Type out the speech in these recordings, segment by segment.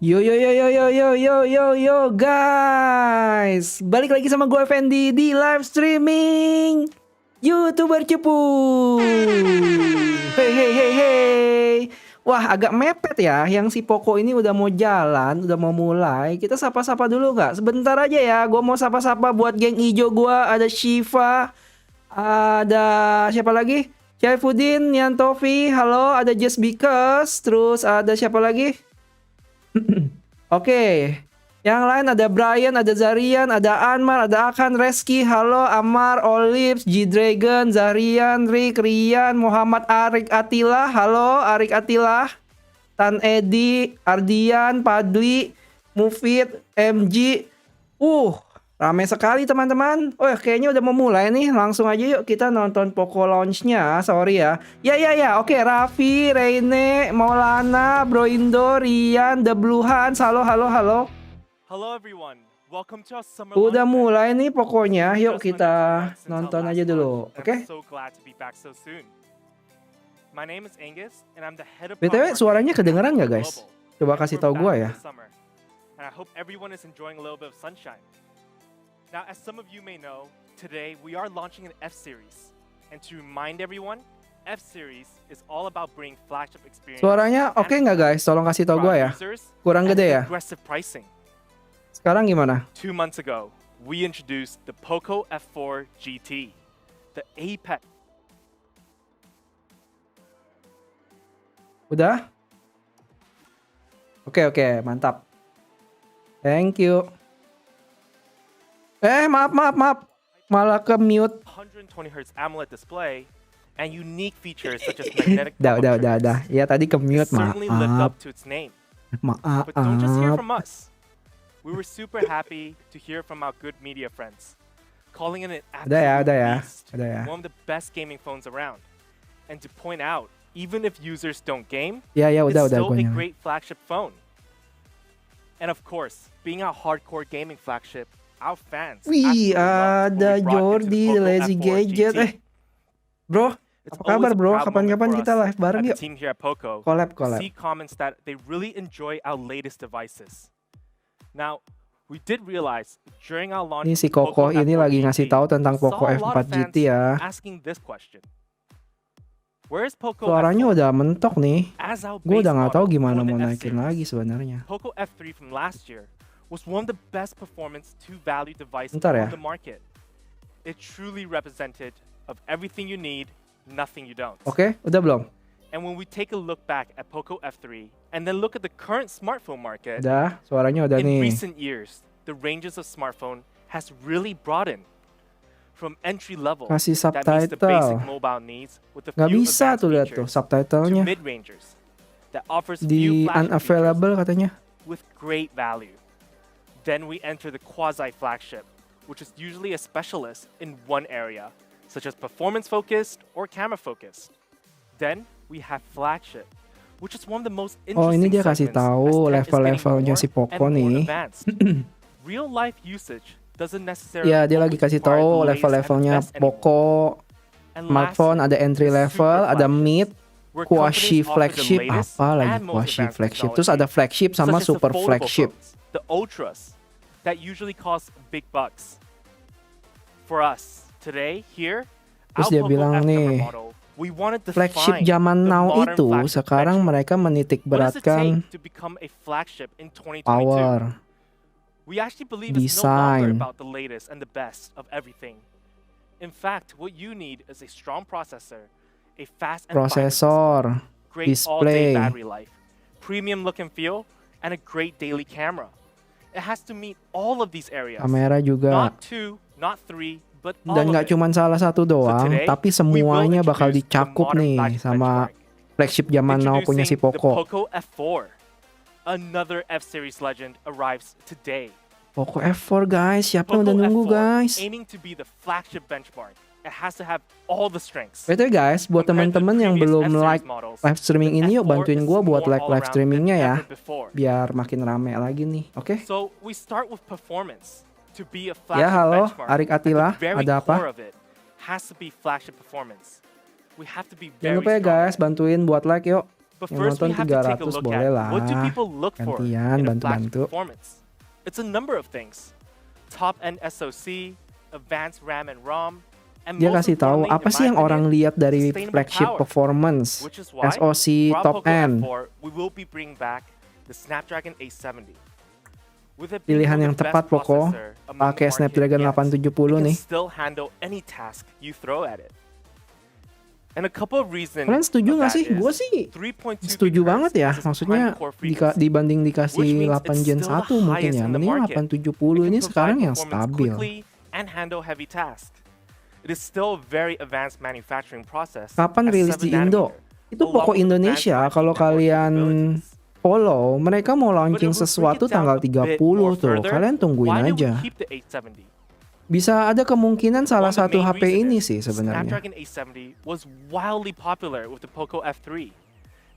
Yo yo yo yo yo yo yo yo yo guys, balik lagi sama gue Fendi di live streaming YouTuber Cepu. Hey hey hey hey. Wah, agak mepet ya, yang si Poco ini udah mau jalan, udah mau mulai. Kita sapa-sapa dulu nggak? Sebentar aja ya, gue mau sapa-sapa buat geng ijo gue. Ada Shiva, ada siapa lagi? Syaifuddin, Yantofi, halo. Ada Just Because, terus ada siapa lagi? Oke, yang lain ada Brian, ada Zarian, ada Anmar, ada Akan, Reski, halo, Amar, Olives, G-Dragon, Zarian, Rick, Rian, Muhammad Arik Atila, halo, Arik Atila, Tan Edi, Ardian, Padli, Mufid, MG, rame sekali teman-teman. Oh kayaknya udah mau mulai nih. Langsung aja yuk kita nonton Poco launch-nya. Sorry ya. Ya. Oke, Raffi, Reine, Maulana, Bro Indo, Rian, The Blue Hans. Halo. Hello everyone. Welcome to our summer Udah launch mulai event. nih pokoknya. Yuk Just kita under 2 months since our nonton last aja dulu. launch, and Oke? I'm so glad to be back so soon. My name is Angus and I'm the head of BTW suaranya kedengeran nggak guys? Global. Coba And kasih we're tahu back gua for ya. the summer. And I hope everyone is enjoying a little bit of sunshine. Now, as some of you may know, today we are launching an F-Series. And to remind everyone, F-Series is all about bringing flagship experience. Suaranya oke nggak guys? Tolong kasih tahu gua ya. Kurang gede ya? Aggressive pricing. Sekarang gimana? 2 months ago, we introduced the Poco F4 GT, the apex. Udah? Oke, mantap. Thank you. Maaf. Malah ke mute. 120 Hz AMOLED display and unique features such as magnetic Udah. Ya tadi ke mute, certainly lived maaf. up to its name. But don't just hear from us. We were super happy to hear from our good media friends, calling it an absolute beast, one of the best gaming phones around. And to point out, even if users don't game, it's still a great flagship phone. And of course, being a hardcore gaming flagship, our fans Wih, ada Jordi, Lazy Gadget. Bro, apa kabar bro? Kapan-kapan kita live bareng yuk. Collab. See comments that they really enjoy our latest devices. Now, we did realize during our launch, Ini si Koko ini lagi ngasih tahu tentang Poco F4 GT ya. asking this question. Where is Poco Suaranya F4? udah mentok nih. As our Gue base udah nggak tahu model gimana for the mau naikin F-Series, lagi sebenarnya. Poco F3 from last year was one of the best performance to value devices Bentar ya. on the market. It truly represented of everything you need, nothing you don't. Oke, udah belum? And when we take a look back at Poco F3 and then look at the current smartphone market, Udah, suaranya udah in nih. recent years, the ranges of smartphone has really broadened from entry level Kasih that meets the basic subtitle. mobile needs with a Nggak few bisa advanced tuh lihat tuh features to subtitlenya. mid-rangers that offers few Di flagship unavailable features katanya. with great value. Then we enter the quasi-flagship, which is usually a specialist in one area, such as performance-focused or camera-focused. Then we have flagship, which is one of the most Oh, ini interesting dia kasih segments tahu as tech is getting level-levelnya more si Poco and more nih. advanced. Real-life usage doesn't necessarily Ya, dia lagi always kasih require tahu the latest and the level-levelnya best anymore. Poco And smartphone, lastly, ada entry the level, super ada flagships, mid, where quasi companies offer the flagship, latest apa lagi and most quasi advanced flagship. Terus technology, ada flagship sama such as the super foldable flagship. phones, the ultras that usually cost big bucks. For us today here, Terus our dia Poco bilang F nih, model, we wanted to flagship find zaman the now modern itu flagship sekarang benchmark. mereka menitik What does it beratkan take to become a flagship in 2022? power, We actually believe it's no longer design. about the latest and the best of everything. In fact, what you need is a strong processor, a fast and vibrant display, prosesor, great all-day display. battery life, premium look and feel, and a great daily camera. It has to meet all of these areas. Kamera juga. Not 2, not 3, but all Dan of nggak it. cuma salah satu doang, today, tapi we will semuanya bakal introduce the dicakup modern nih flagship sama benchmark. flagship zaman now punya si Introducing the Poco. Poco F4. Another F-Series legend arrives today. Poco F4 guys, siapa yang Poco udah nunggu F4, guys? aiming to be the flagship benchmark. It has to have all the strengths. Betul guys, buat Compared to the teman-teman yang previous belum F-Series like models, live streaming the ini, yuk F4 bantuin is gua buat more like live all-around streamingnya than ya, ever before. biar makin rame lagi nih, oke? So we start with performance. To be a Ya flagship halo, benchmark, Arik Atila, at the very ada core apa? of it has to be flagship performance. We have to be Jangan very lupa ya strong. guys, bantuin buat like yuk. But Yang first we nonton have to take a 300 look boleh at lah. what do people look for Gantian, in a flagship bantu-bantu. performance. It's a number of things. Top-end SoC, advanced RAM and ROM, and Dia most kasih tahu importantly, apa in sih my yang orang opinion, lihat dari sustainable flagship power. performance, Which is why SoC for our top Poco end. F4, we will be bringing back the Snapdragon 870. With it being Pilihan one of yang the tepat best Poco, processor among the pakai market, Snapdragon yes, 870 it can nih. still handle any task you throw at it. And a couple of reasons Kalian setuju of nggak that sih? is Gue sih 3.2 setuju gigahertz banget ya. is its Maksudnya prime core frequency, dibanding which dikasih means 8 it's Gen still 1 the mungkin highest ya. in the Mending market. 870 It ini can sekarang provide yang performance stabil. quickly and handle heavy tasks. It is still a very advanced manufacturing process. Kapan at rilis 7 di Indo? nanometer, Itu along Poco with advanced Indonesia. 5G Kalau network kalian capabilities. follow, mereka mau But launching if we break sesuatu it down tanggal a bit 30 more tuh. further, Kalian tungguin why did we aja. keep the 870? Bisa ada kemungkinan salah One of the satu main HP reason ini is sih the sebenarnya. Snapdragon 870 was wildly popular with the Poco F3.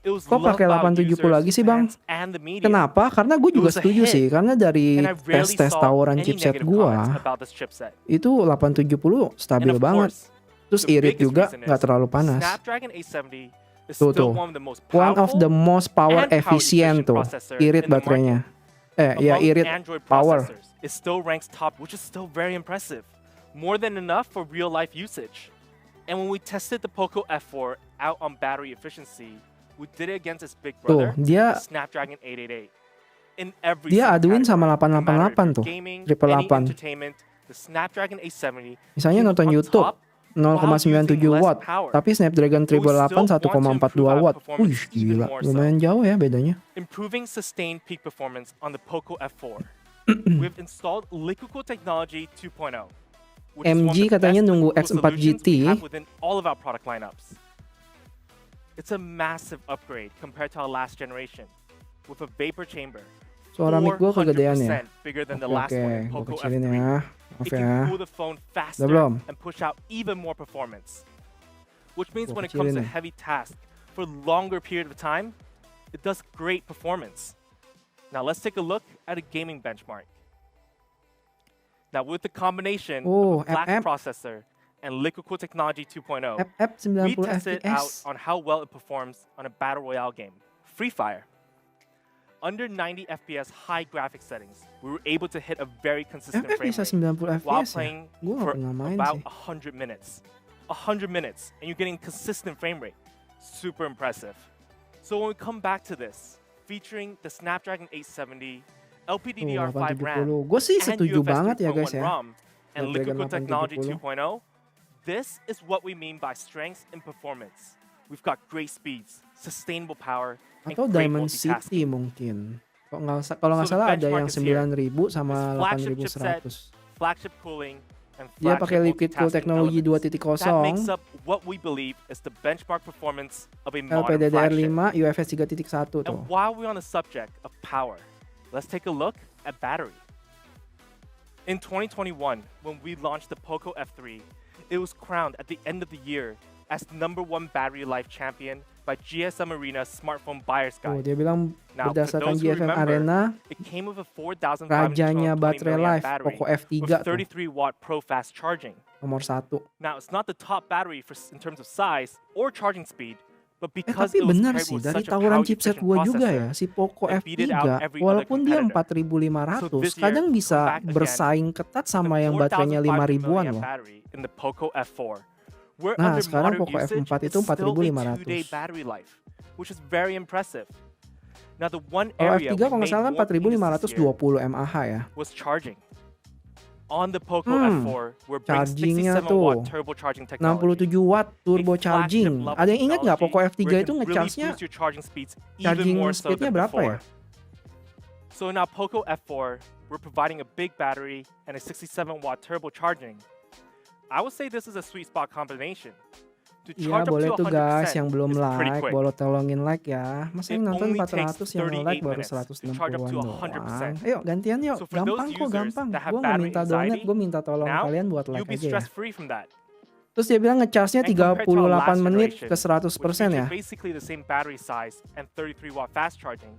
It was Kok loved pakai by 870 users, lagi sih, Bang? fans, and the media. Kenapa? Karena gue juga It was a setuju hit, sih. Karena dari and I rarely tes saw tawaran any chipset negative gue, comments about this chipset. itu 870 And stabil of banget. course, Terus the irit biggest juga, reason nggak is terlalu panas. Snapdragon 870 is Tuh still tuh, one of the most one of the powerful most power and power efficient efficient tuh, processor irit in the baterainya. market. Ya Among irit Android power. processors, it still ranks top, which is still very impressive. More than enough for real-life usage. And when we tested the Poco F4 out on battery efficiency, we did it against its big brother, dia- the Snapdragon 888. In every Dia single aduin sama category, no matter if 888 you're tuh, gaming, triple any 8. entertainment, the Snapdragon 870 Misalnya came nonton on YouTube, top 0,97 while using less watt, power. tapi Snapdragon But we still 888 want to 1,42 improve our watt. performance Wih, even gila, more so. lumayan jauh ya bedanya. Improving sustained peak performance on the Poco F4. We've installed Liquid Cool Technology 2.0, which is one of MG the katanya best nunggu liquid cool X4 solutions GT. we have within all of our product lineups. It's a massive upgrade compared to our last generation, with a vapor chamber Suara mic gue kegedean ya. 400% bigger than the Oke, last one in gue Poco kecilin F3. ya. Maaf It ya. can cool the phone faster belum? and push out even more performance. Which means Gua when it comes to kecilin nih. heavy tasks for a longer period of time, it does great performance. Now let's take a look at a gaming benchmark. Now with the combination Oh, of a flash FF. processor and Liquid Cool Technology 2.0, FF we 90 tested it out FPS. on how well it performs on a battle royale game, Free Fire. Under 90 FPS high graphics settings, we were able to hit a very consistent FF frame bisa rate 90 while FPS ya. playing Gue gak for pernah main about sih. 100 minutes. 100 minutes, and you're getting consistent frame rate. Super impressive. So when we come back to this, featuring the Snapdragon 870, LPDDR5 RAM, Gue sih and setuju UFS banget ya 3.1 guys ya. ROM, and Liquid Cool Snapdragon Technology 870. 2.0, this is what we mean by strengths in performance. We've got great speeds, sustainable power, and Atau great Diamond multitasking. City mungkin. Kalau nggak So the salah ada benchmark yang is here. 9.000 sama This flagship 8.100. Flagship cooling, and Dia flagship pakai Liquid Cool multitasking Technology elements. That makes 2.0, up what we believe is the benchmark performance of a modern flagship. LPDDR5, UFS 3.1 tuh. And while we're on the subject of power, let's take a look at battery. In 2021, when we launched the Poco F3, it was crowned at the end of the year as the #1 battery life champion by GSM Arena Smartphone Buyers Tuh, Guide. dia bilang Now, for berdasarkan those who GSM remember, Arena, it came with a 4,520 rajanya baterai milliamp life battery Poco F3 with tuh, 33-watt Pro fast charging. nomor 1. Now, it's not the top battery in terms of size or charging speed, but because Tapi it was benar paired sih, with dari such a tawaran power chipset efficient gue juga processor, ya, si Poco it F3, beated out every other walaupun dia competitor. 4.500, So this year, kadang come bisa back again bersaing ketat with sama a yang baterainya 4,500 5.000-an loh. battery in the Poco F4. Where Nah, under sekarang moderate Poco usage, F4 itu it's still a 4.500. 2-day battery life, which is very impressive. Now, the one Kalau area F3 kalau we nggak salah made more changes this year 4.520 mAh ya. was charging. On the Poco F4, we're bringing Chargingnya 67-watt tuh turbocharging technology. 67 watt turbo A charging. flagship-level Ada yang ingat nggak technology Poco F3 where it itu can really nge-charge-nya, boost your charging speeds even charging more so speed-nya than berapa ya? before. So in our Poco F4, we're providing a big battery and a 67-watt turbocharging. I would say this is a sweet spot combination. To Iya charge up boleh to tuh guys 100% yang belum is pretty like, quick. boleh tolongin like ya. Masa It yang nonton only takes 400 yang 38 like baru minutes to charge up 160-an to doang. 100%. Ayo gantian yuk, So for those gampang kok users gampang. that have Gue nggak battery minta donat, anxiety, gue minta tolong now kalian buat you'll like be aja ya. stress free from that. Terus dia bilang ngecharge-nya And compared to our 38 last menit generation, ke 100% which ya. featured basically the same battery size and 33-watt fast charging,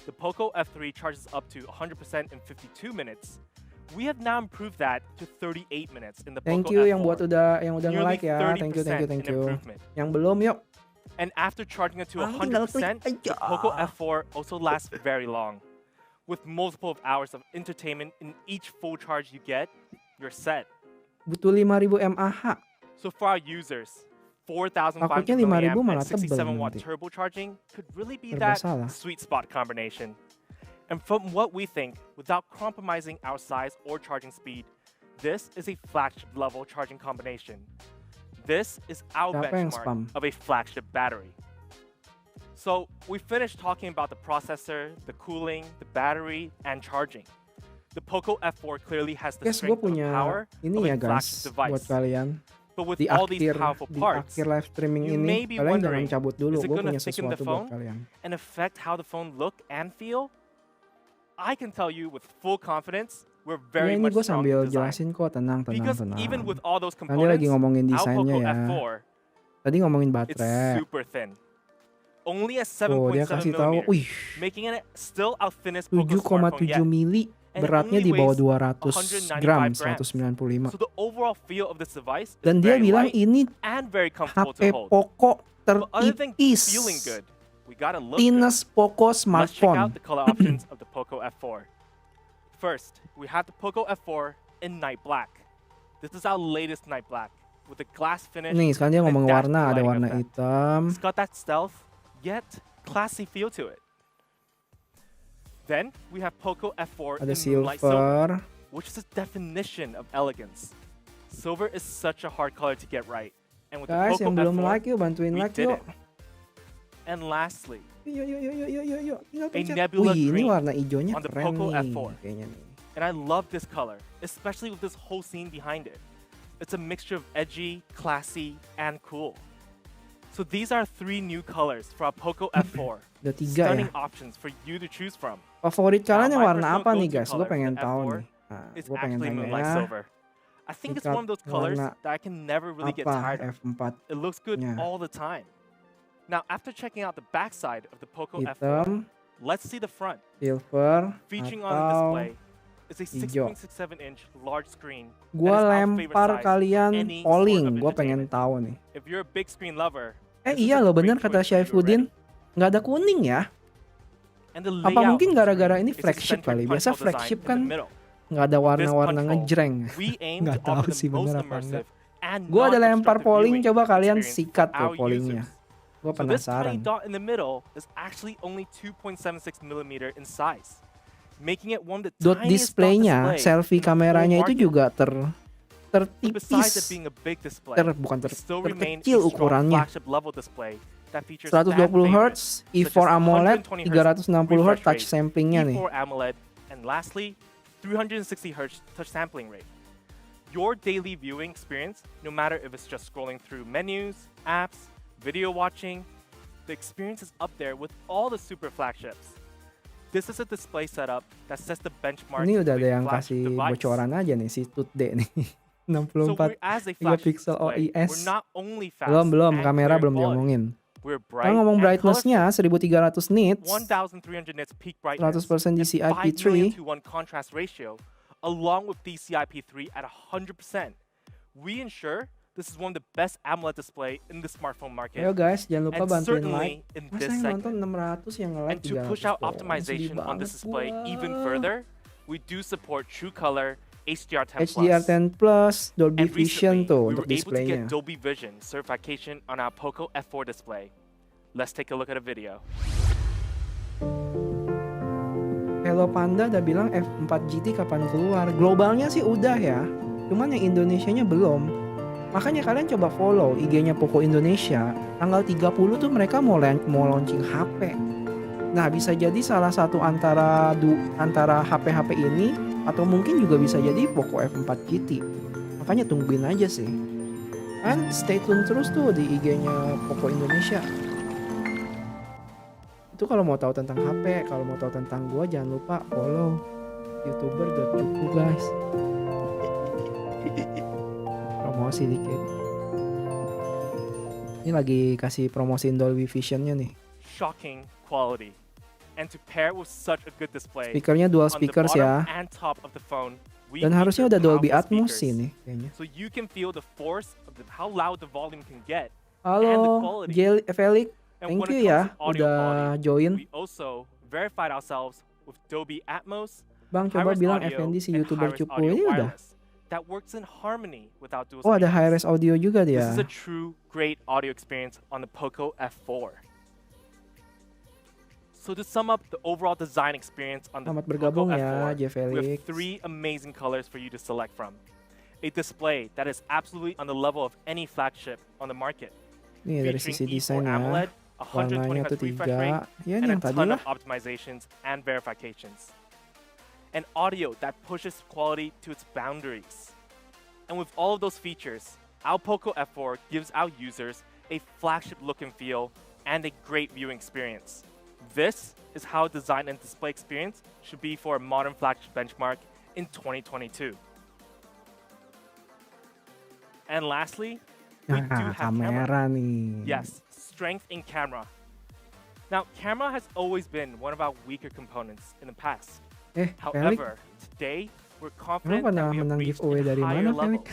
the Poco F3 charges up to 100% in 52 minutes. We have now improved that to 38 minutes in the Thank Poco you F4. yang buat udah Nearly like ya. Thank you. 30% in improvement. Yang belum yuk. And after charging it to Tinggal klik 100%, the aja. Poco F4 also lasts very long. With multiple hours of entertainment in each full charge you get, you're set. Butuh 5000 mAh. So for our users, 4,500 Takutnya 5000 milliamp and malah tebel 67-watt nanti. turbo charging could really be Serba that salah. sweet spot combination. And from what we think, without compromising our size or charging speed, this is a flagship level charging combination. This is our Siapa yang benchmark spam? of a flagship battery. So we finished talking about the processor, the cooling, the battery, and charging. The Poco F4 clearly has the Guys, gue strength and punya power of ini a ya guys flagship buat device. kalian. But with Di all these akhir powerful parts, live streaming you may ini be kalian jangan wondering, cabut dulu. is it Gue gonna punya thicken the sesuatu buat phone kalian. and affect how the phone look and feel? I can tell you with full confidence, we're Ya very ini much gue strong sambil in design. jelasin kok, tenang. Because even with all those Nanti lagi components, ngomongin our desainnya Poco ya. F4, Tadi ngomongin it's baterai. super thin. Only a Oh, dia 7.7 kasih tahu, millimeter, wih, making it still our thinnest Poco smartphone 7,7 yet. mili. And it Beratnya only di bawah weighs 200 gram, 195 195. So the overall feel of this device is Dan dia very bilang light ini and very comfortable HP to hold. Poco But other than tertipis. feeling good, we gotta look good. Thinnest Poco Let's check out smartphone. the color options of the Poco F4. First, we have the Poco F4 in night black. This is our latest night black with a glass finish. Nih, sekarang dia and ngomong dashboard warna, ada lighting warna effect. hitam. It's got that stealth yet classy feel to it. Then we have Poco F4 Ada in light silver, silver. which is a definition of elegance. Silver is such a hard color to get right, and with Guys, the Poco yang belum F4, like yuk, bantuin we like did yuk. it. And lastly, Yuk. Tinggal A pencet. nebula Wih, ini green warna hijaunya on the keren Poco nih. F4. Kayaknya nih. and I love this color, especially with this whole scene behind it. It's a mixture of edgy, classy, and cool. So these are 3 new colors for our Poco F4. Ada 3 ya. Stunning options for you to choose from. Favorit kalian yang my warna personal apa nih go-to guys? Gue color pengen for the tahu F4 nih. Nah, It's gue pengen actually tanya moonlight ya. silver. I think it's one of those colors warna that I can never really get Apa tired of. F4 It looks good nya? all the time. Now, after checking out the backside of the Poco F4, hitam, let's see the front. silver, Featuring on the atau display is a hijau. 6.67-inch large screen. Gue that is our favorite lempar size kalian for any polling. sort of Gue pengen entertainment. tahu nih. If you're a big screen lover, this is Iya a loh, great bener kata choice for you Syaifuddin. already. Nggak ada kuning ya. And the Apa layout mungkin of the gara-gara screen ini is a flagship centered kali? Biasa punch hole flagship design in the kan middle. nggak ada With this warna-warna punch hole, ngejreng. We aim Nggak to tahu offer the sih most bener apa immersive and Gue ada lempar non-obstructive polling, viewing coba kalian experience sikat for tuh our pollingnya. users. Gue So this tiny penasaran. dot in the middle is actually only 2.76 millimeter in size, making it one of the Dot tiniest displaynya, dot display selfie in the whole kameranya itu market. juga But besides it tertipis. being a big display, Bukan it still remains terkecil a strong ukurannya. flagship level display that features 120 fan favorites Hz, such E4 as AMOLED, 120 Hz 360 Hz refresh touch rate, samplingnya nih. E4 AMOLED, and lastly, 360 Hz touch sampling rate. Your daily viewing experience, no matter if it's just scrolling through menus, apps, video watching, the experience is up there with all the super flagships. This is a display setup that sets the benchmark Ini udah of ada a yang flagship kasih device. bocoran aja nih si Tutde nih. So 64 as a flagship megapixel display, OIS. we're not only fast Belum and kamera clear belum quality, diomongin. we're bright Kalau ngomong and brightness-nya colorful. 1300 nits, 1,300 nits peak brightness, 100% and DCI-P3. 5 to 1 contrast ratio, along with DCI-P3 at 100%. We ensure this is one of the best AMOLED display in the smartphone market. Ayo guys, jangan lupa And bantuin certainly like. in Masa this yang nonton segment. 600 yang nge-like And to 300 push out doang, optimization sedih on this banget display gua. even further, we do support True Color HDR10+. HDR10 Plus, Dolby And Vision recently, tuh we untuk were able to displaynya. get Dolby Vision certification on our Poco F4 display. Let's take a look at a video. Hello Panda udah bilang F4 GT kapan keluar. Globalnya sih udah ya, cuman yang Indonesianya belum. Makanya kalian coba follow IG-nya Poco Indonesia. Tanggal 30 tuh mereka mau launching HP. Nah, bisa jadi salah satu antara HP-HP ini, atau mungkin juga bisa jadi Poco F4 GT. Makanya tungguin aja sih. Kan stay tune terus tuh di IG-nya Poco Indonesia. Itu kalau mau tahu tentang HP, kalau mau tahu tentang gua jangan lupa follow ytbercupu guys. Promosi dikit. Ini lagi kasih promosiin Dolby Vision-nya nih. Shocking quality. And to pair with such a good display, Speakernya dual on the speakers bottom ya. and top of the phone, we Dan harusnya feature udah Dolby powerful Atmos sih speakers. nih kayaknya. So you can feel the force of how loud the volume can get. Halo, quality. Felix. And Thank when you it comes ya to audio udah quality, join. we also verified ourselves with Dolby Atmos, Bang, coba high-res bilang audio, Effendi si and YouTuber high-res cupu audio ini udah. wireless that works in harmony without dual Oh, ada high-res speakers. audio juga This is a dia. true great audio experience on the Poco F4. So to sum up the overall design experience on the Selamat Poco bergabung ya, F4, J. we have Felix. 3 amazing colors for you to select from. A display that is absolutely on the level of any flagship on the market. Nih dari Featuring sisi E4 desainnya, AMOLED, 120 warnanya Hz tuh refresh rate, 3. Ya ini and yang a tadi ton lah. of optimizations and verifications. And audio that pushes quality to its boundaries. And with all of those features, our Poco F4 gives our users a flagship look and feel and a great viewing experience. This is how design and display experience should be for a modern flagship benchmark in 2022. And lastly, we do have kamera nih. Yes, strength in camera. Now, camera has always been one of our weaker components in the past. Felix, However, today we're confident kamu that pernah we have menang reached giveaway a dari higher mana, level. Felix?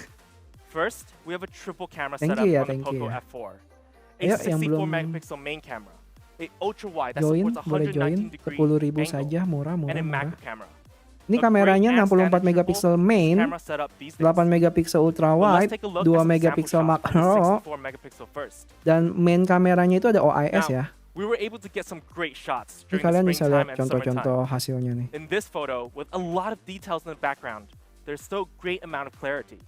First, we have a triple camera Thank setup you ya, on the thank Poco you ya. F4. A Ayo, yang 64 belum megapixel main camera, a ultra wide that join, supports boleh join. 119 degree 10.000 angle, saja, murah. and a macro camera. Ini A great kameranya and 64 standard megapiksel triple main, camera setup these days. 8 megapiksel ultra But let's wide, take a look 2 at some sample megapiksel shots from the makro, 64 megapixel first. dan main kameranya itu ada OIS Now, ya. we were able to get some great shots Ini during the kalian bisa springtime lihat and contoh-contoh summertime. hasilnya nih. In this photo, with a lot of details in the background, there's still great amount of clarity.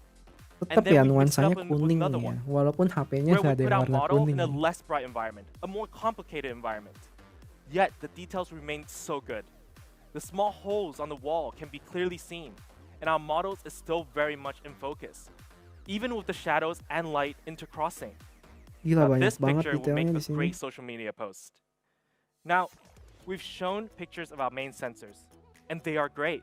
Tetap then ya we mixed nuansanya up with kuning another nih ya. one, Walaupun HP-nya Where nggak we ada put yang our warna model kuning. in a less bright environment, a more complicated environment. Yet the details remain so good. The small holes on the wall can be clearly seen, and our models is still very much in focus, even with the shadows and light intercrossing. Gila Now, banyak this banget picture will make detailnya a di sini. great social media post. Now, we've shown pictures of our main sensors, and they are great.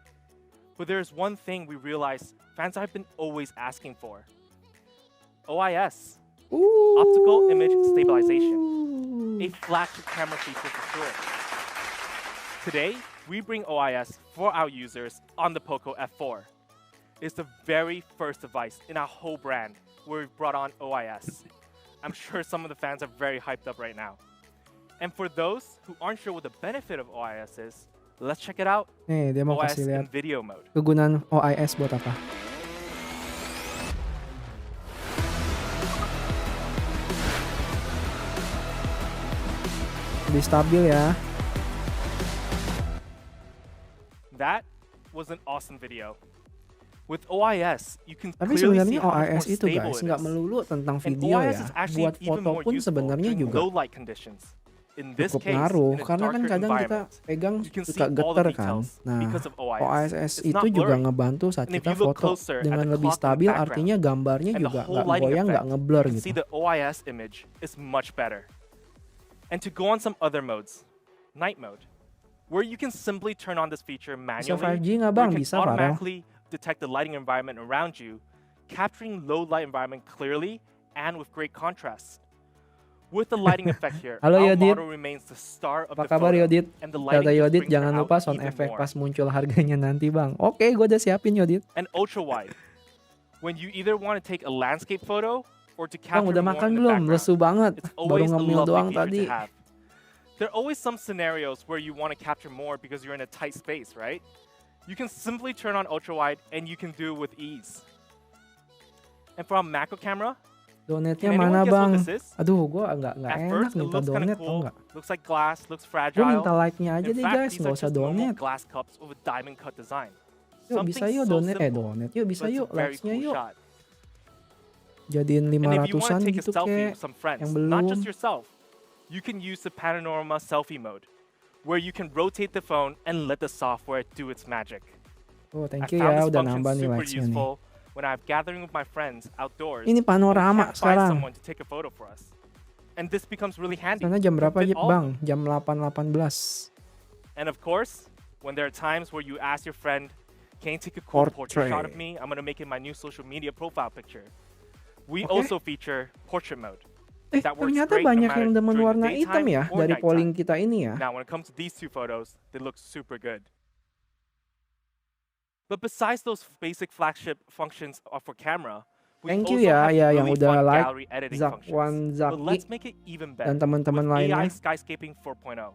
But there's one thing we realized fans have been always asking for. OIS, Optical Image Stabilization, a flagship camera feature for sure. Today, we bring OIS for our users on the Poco F4. It's the very first device in our whole brand where we've brought on OIS. I'm sure some of the fans are very hyped up right now. And for those who aren't sure what the benefit of OIS is, let's check it out. Nih, dia mau OIS kasih lihat in video mode. kegunaan OIS buat apa. Lebih stabil ya. That was an awesome video. With OIS, you can Tapi clearly sebenarnya see how much OIS more itu stable guys it nggak is. melulu tentang And video OIS ya. is actually Buat even foto more pun useful sebenarnya during juga low light conditions. In this cukup case, ngaruh in a karena kan darker kadang kita environment, pegang you can suka see all the geter kan. details Nah, because of OIS. OIS It's itu not juga blurry. ngebantu saat And if kita you look foto closer at dengan the lebih clock in the stabil, background artinya gambarnya and the juga whole nggak lighting goyang, nggak effect, ngeblur you can see gitu. the OIS image is much better. And to go on some other modes, night mode, where you can simply turn on this feature Bisa manually, 5G nggak where bang? you can Bisa Farel. automatically detect the lighting environment around you, capturing low light environment clearly and with great contrast. With the lighting effect here, Halo our Yodit, model remains the star of apa the kabar photo, Yodit? and the Kata lighting just Yodit brings her jangan out lupa sound even effect more. pas muncul harganya nanti bang. Oke, gue udah siapin Yodit. And ultra wide, when you either want to take a landscape photo or to Bang capture udah more makan in the belum? background, Lesu banget. it's Baru always a ngemil lovely doang feature tadi. to have. There are always some scenarios where you want to capture more because you're in a tight space, right? You can simply turn on ultra wide and you can do it with ease. And for our macro camera, Donetnya can mana anyone guess bang? what this is? Aduh, gue nggak At enak first, it minta looks kind donet of tau cool. nggak? Looks like glass, looks Gue fragile. minta like-nya aja In deh fact, guys, these nggak are usah just normal donet. glass cups with a diamond cut design. Yuk bisa Something yuk so donet, simple, donet yuk bisa but it's yuk, a very likes-nya cool yuk. shot. Jadiin And if you want to 500-an take a gitu selfie kek. with some friends, yang not just belum. yourself, you can use the panorama selfie mode, where you can rotate the phone and let the software do its magic. Oh, I thank you found ya this udah function nambah nih super likes-nya nih. useful when I'm gathering with my friends outdoors. Ini and we panorama can't find sekarang. someone to take a photo for us. And this becomes really handy. Sana jam You can berapa fit all of bang? them. Jam 8.18. And of course, when there are times where you ask your friend, can you take a cool portrait shot of Portrait. me? I'm going to make it my new social media profile picture. We Oke. also feature portrait mode. That works Ternyata great no banyak matter yang demen during warna the hitam daytime ya or dari nighttime. polling kita ini ya. Now, when it comes to these two photos, they look super good. But besides those basic flagship functions for camera, Thank you also ya, have ya really yang udah fun like, gallery editing Zakwan functions. But let's Zaki make it even dan better teman-teman with AI lainnya. skyscaping 4.0.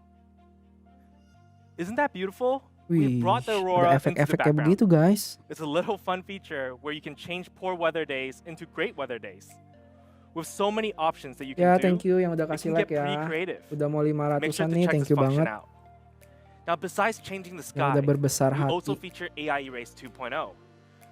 Isn't that beautiful? We Wih, brought the ada aurora into the efek-efeknya background. begitu guys. It's a little fun feature where you can change poor weather days into great weather days. With so many options that you can Ya, do, thank you yang udah it kasih can like get pretty ya. creative. Udah mau Make sure 500-an to nih, check thank this you function banget. out. Now, besides changing the Yang sky, udah berbesar we also hati. feature AI Erase 2.0,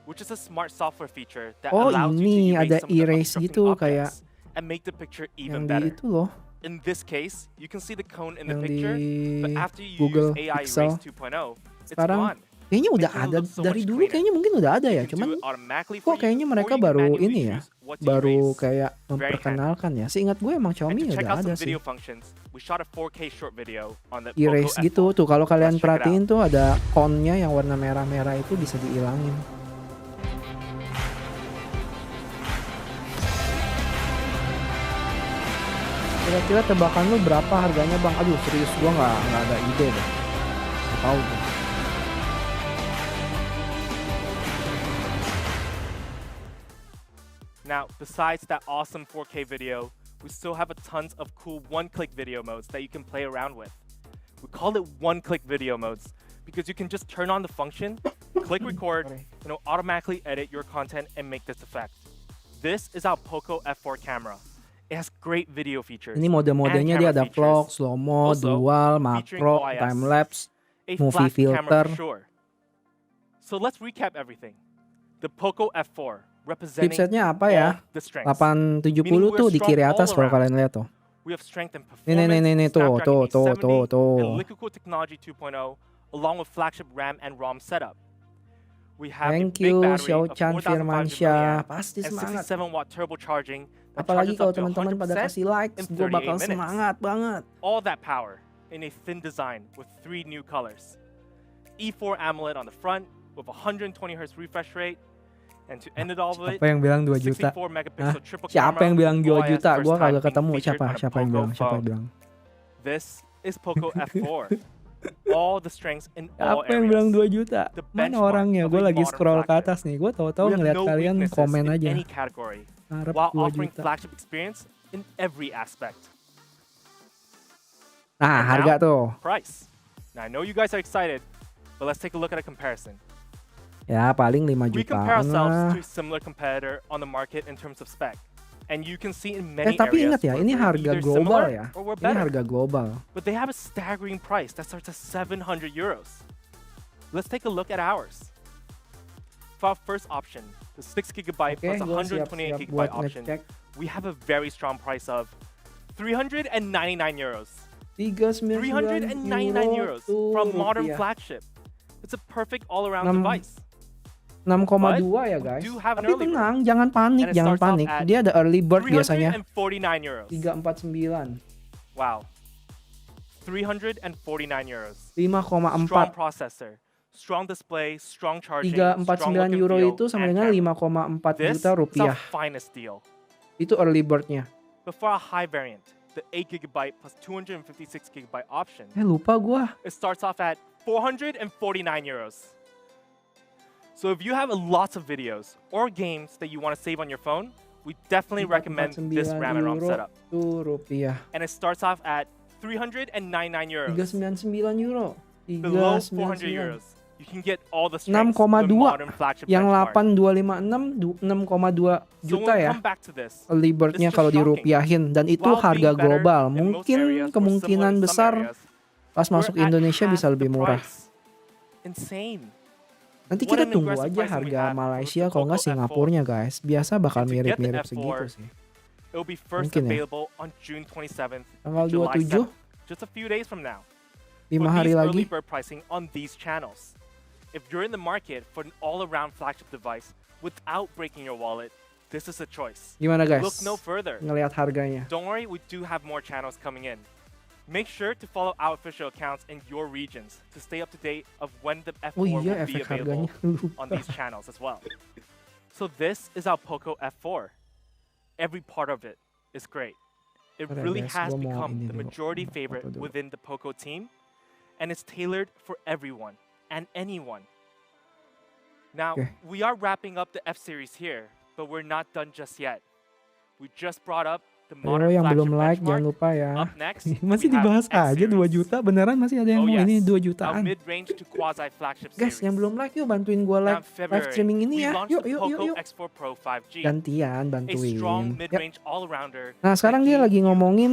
which is a smart software feature that Oh allows you ini to ada erase some of the erase obstructing gitu kayak objects and make the picture yang even di better. itu loh. In this case, you can see the cone in the Yang picture, di but after you Google use AI Pixel. Erase 2.0, it's Sekarang gone. kayaknya udah Making it ada look so dari much dulu, cleaner. kayaknya mungkin udah ada ya, You can do cuman it automatically kok for kayaknya you, mereka or you can baru manually ini ya, choose what to baru erase. kayak Very handy. memperkenalkan ya. Seingat gue emang And Xiaomi to check udah out ada some sih. video functions, we shot a 4K short video on the Erase Poco gitu F4. tuh, kalau kalian Let's check it perhatiin out. tuh ada cone-nya yang warna merah-merah itu bisa dihilangin. Kira-kira tebakan lu berapa harganya bang? Aduh serius gua nggak ada ide deh. Nggak tahu gue. Now, besides that awesome 4K video, we still have a tons of cool one-click video modes that you can play around with. We call it one-click video modes because you can just turn on the function, click record, and it'll automatically edit your content and make this effect. This is our Poco F4 camera. It has great video features. Ini mode-modenya dia ada vlog, slow mo, Also, dual, featuring makro, OIS, time lapse, a movie flat camera filter. for sure. So let's recap everything. The Poco F4 representing Chipsetnya apa ya? all the strengths. 870 tuh di kiri atas kalau kalian lihat tuh. We have strength and Nih, performance, tuh, Snapdragon 870, tuh. and liquid cooled technology 2.0, along with flagship RAM and ROM setup. We have Thank a big you, battery of Xiao-chan 4,500 Firmansyah. milliamp Pasti and semangat. 67-watt turbocharging that Apalagi charges kalau up to teman-teman pada 100% kasih likes, in gue 38 bakal minutes. semangat banget. All that power in a thin design with 3 new colors. E4 AMOLED on the front with 120Hz refresh rate. And to end it all with it, Siapa yang bilang 2 juta? 64 megapixel triple Siapa camera, yang bilang 2 OIS juta? first Gue time kagak being ketemu. featured on a Siapa yang Poco bilang? Siapa yang phone. bilang? This is Poco F4. All the strengths in all Apa yang bilang areas. 2 juta? The Mana benchmark orangnya? of Gue a lagi modern scroll ke flagship. atas nih. Gue tahu-tahu We have ngeliat no kalian weaknesses komen in aja. any category, Harap while 2 offering juta. flagship experience in every aspect. Nah, And harga now, tuh. price. Now I know you guys are excited, but let's take a look at a comparison. Ya, paling 5 We compare jutaan ourselves lah. to a similar competitor on the market in terms of spec. And you can see in many Tapi areas ingat ya, where ini we're harga either global similar ya. or we're Ini better. harga global. But they have a staggering price that starts at 700 euros. Let's take a look at ours. For our first option, the 6GB Oke, plus gue 128GB siap-siap buat option, ngecek. we have a very strong price of 399 euros. 399 euros for a modern rupiah. flagship. It's a perfect all-around 6 device. 6,2 ya guys. do have an Tapi early bird. tenang, jangan panik, And it jangan starts off panik. at Dia ada early bird biasanya 349 euros. 349, Wow. 349 euros. 5,4. Strong processor, strong display, strong charging, 349 strong euro look and itu feel, sama and dengan camera. 5,4 This juta is our rupiah. finest deal. Itu early birdnya. But for a high variant, the 8GB plus 256GB option, Lupa gua. it starts off at 449 euros. So if you have lots of videos or games that you want to save on your phone, we definitely recommend this RAM and ROM setup. Tuh rupiah. And it starts off at 399 euros. 399 euro. Below 400 euros, you can get all the strengths of the 6,2. modern flagship Yang benchmark. 8256 6,2 So juta when we ya. come back to this, Early birdnya This is kalau shocking. dirupiahin, dan itu while harga being better global. in most Mungkin areas or kemungkinan similar in some besar areas, pas we're masuk at Indonesia half bisa lebih the murah. price. Insane. Nanti What kita an tunggu aggressive aja pricing we harga have for Malaysia the kalau nggak Poco F4. Singapurnya guys. Biasa bakal And to get the mirip-mirip F4, segitu sih. It will be first Mungkin ya. available on June 27th, Tanggal July 27, 7th, just a few days from now. 5 For hari these lagi. early bird pricing on these channels. If you're in the market for an all-around flagship device without breaking your wallet, this is a choice. Gimana guys? Look no further. Ngelihat harganya. Don't worry, we do have more channels coming in. Make sure to follow our official accounts in your regions to stay up to date of when the F4 Oh iya, will be efek available harganya. on these channels as well. So this is our Poco F4. Every part of it is great. It Bentar ya, really guys, has gua mau become ini the dulu. majority Foto favorite dulu. within the Poco team, and it's tailored for everyone and anyone. Now, Okay. we are wrapping up the F series here, But we're not done just yet. We just brought up the Ayo modern yang belum flagship like jangan benchmark. lupa ya. Up next, Masih we have dibahas X aja 2 series. juta. Beneran masih ada yang Oh mau ini yes, 2 our jutaan. mid-range to quasi-flagship Guys, series. yang belum like yuk bantuin gue Now like in live February, streaming ini we ya. launched Yuk the yuk yuk Poco yuk. X4 Pro 5G. Gantian A strong bantuin. Yuk. mid-range all-arounder. Nah sekarang dia lagi ngomongin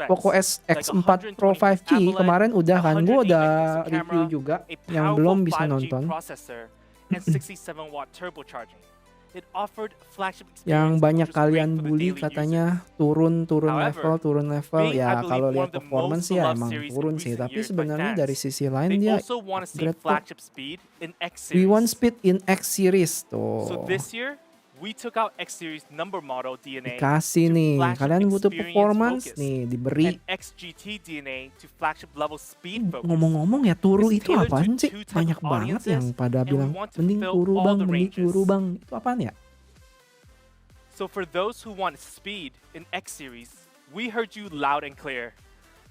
Poco like X4 Pro 120 5G. Kemarin udah kan, gue 108 udah megapixel review camera, juga. a Yang powerful belum bisa 5G nonton. processor, and 67-watt turbocharging. It offered flagship experience Yang banyak which was great kalian for the bully daily katanya users. turun However, level. being, I Ya believe, kalau one lihat of the performance most ya beloved emang series in turun sih. recent Tapi years by sebenarnya fans, dari sisi lain they dia also want to see upgrade kok. flagship speed in X We want series. speed in X series So tuh. this year, we took out X series number model DNA Dikasih to nih, flagship kalian butuh experience performance focus, nih, diberi. and XGT DNA to flagship level speed focus. Ngomong-ngomong ya turu It's itu tailored to apaan sih? two types Banyak of banget audiences, yang pada and we bilang want to mending fill turu all bang, the mending ranges. turu bang. Itu apaan ya? So for those who want speed in X series, we heard you loud and clear.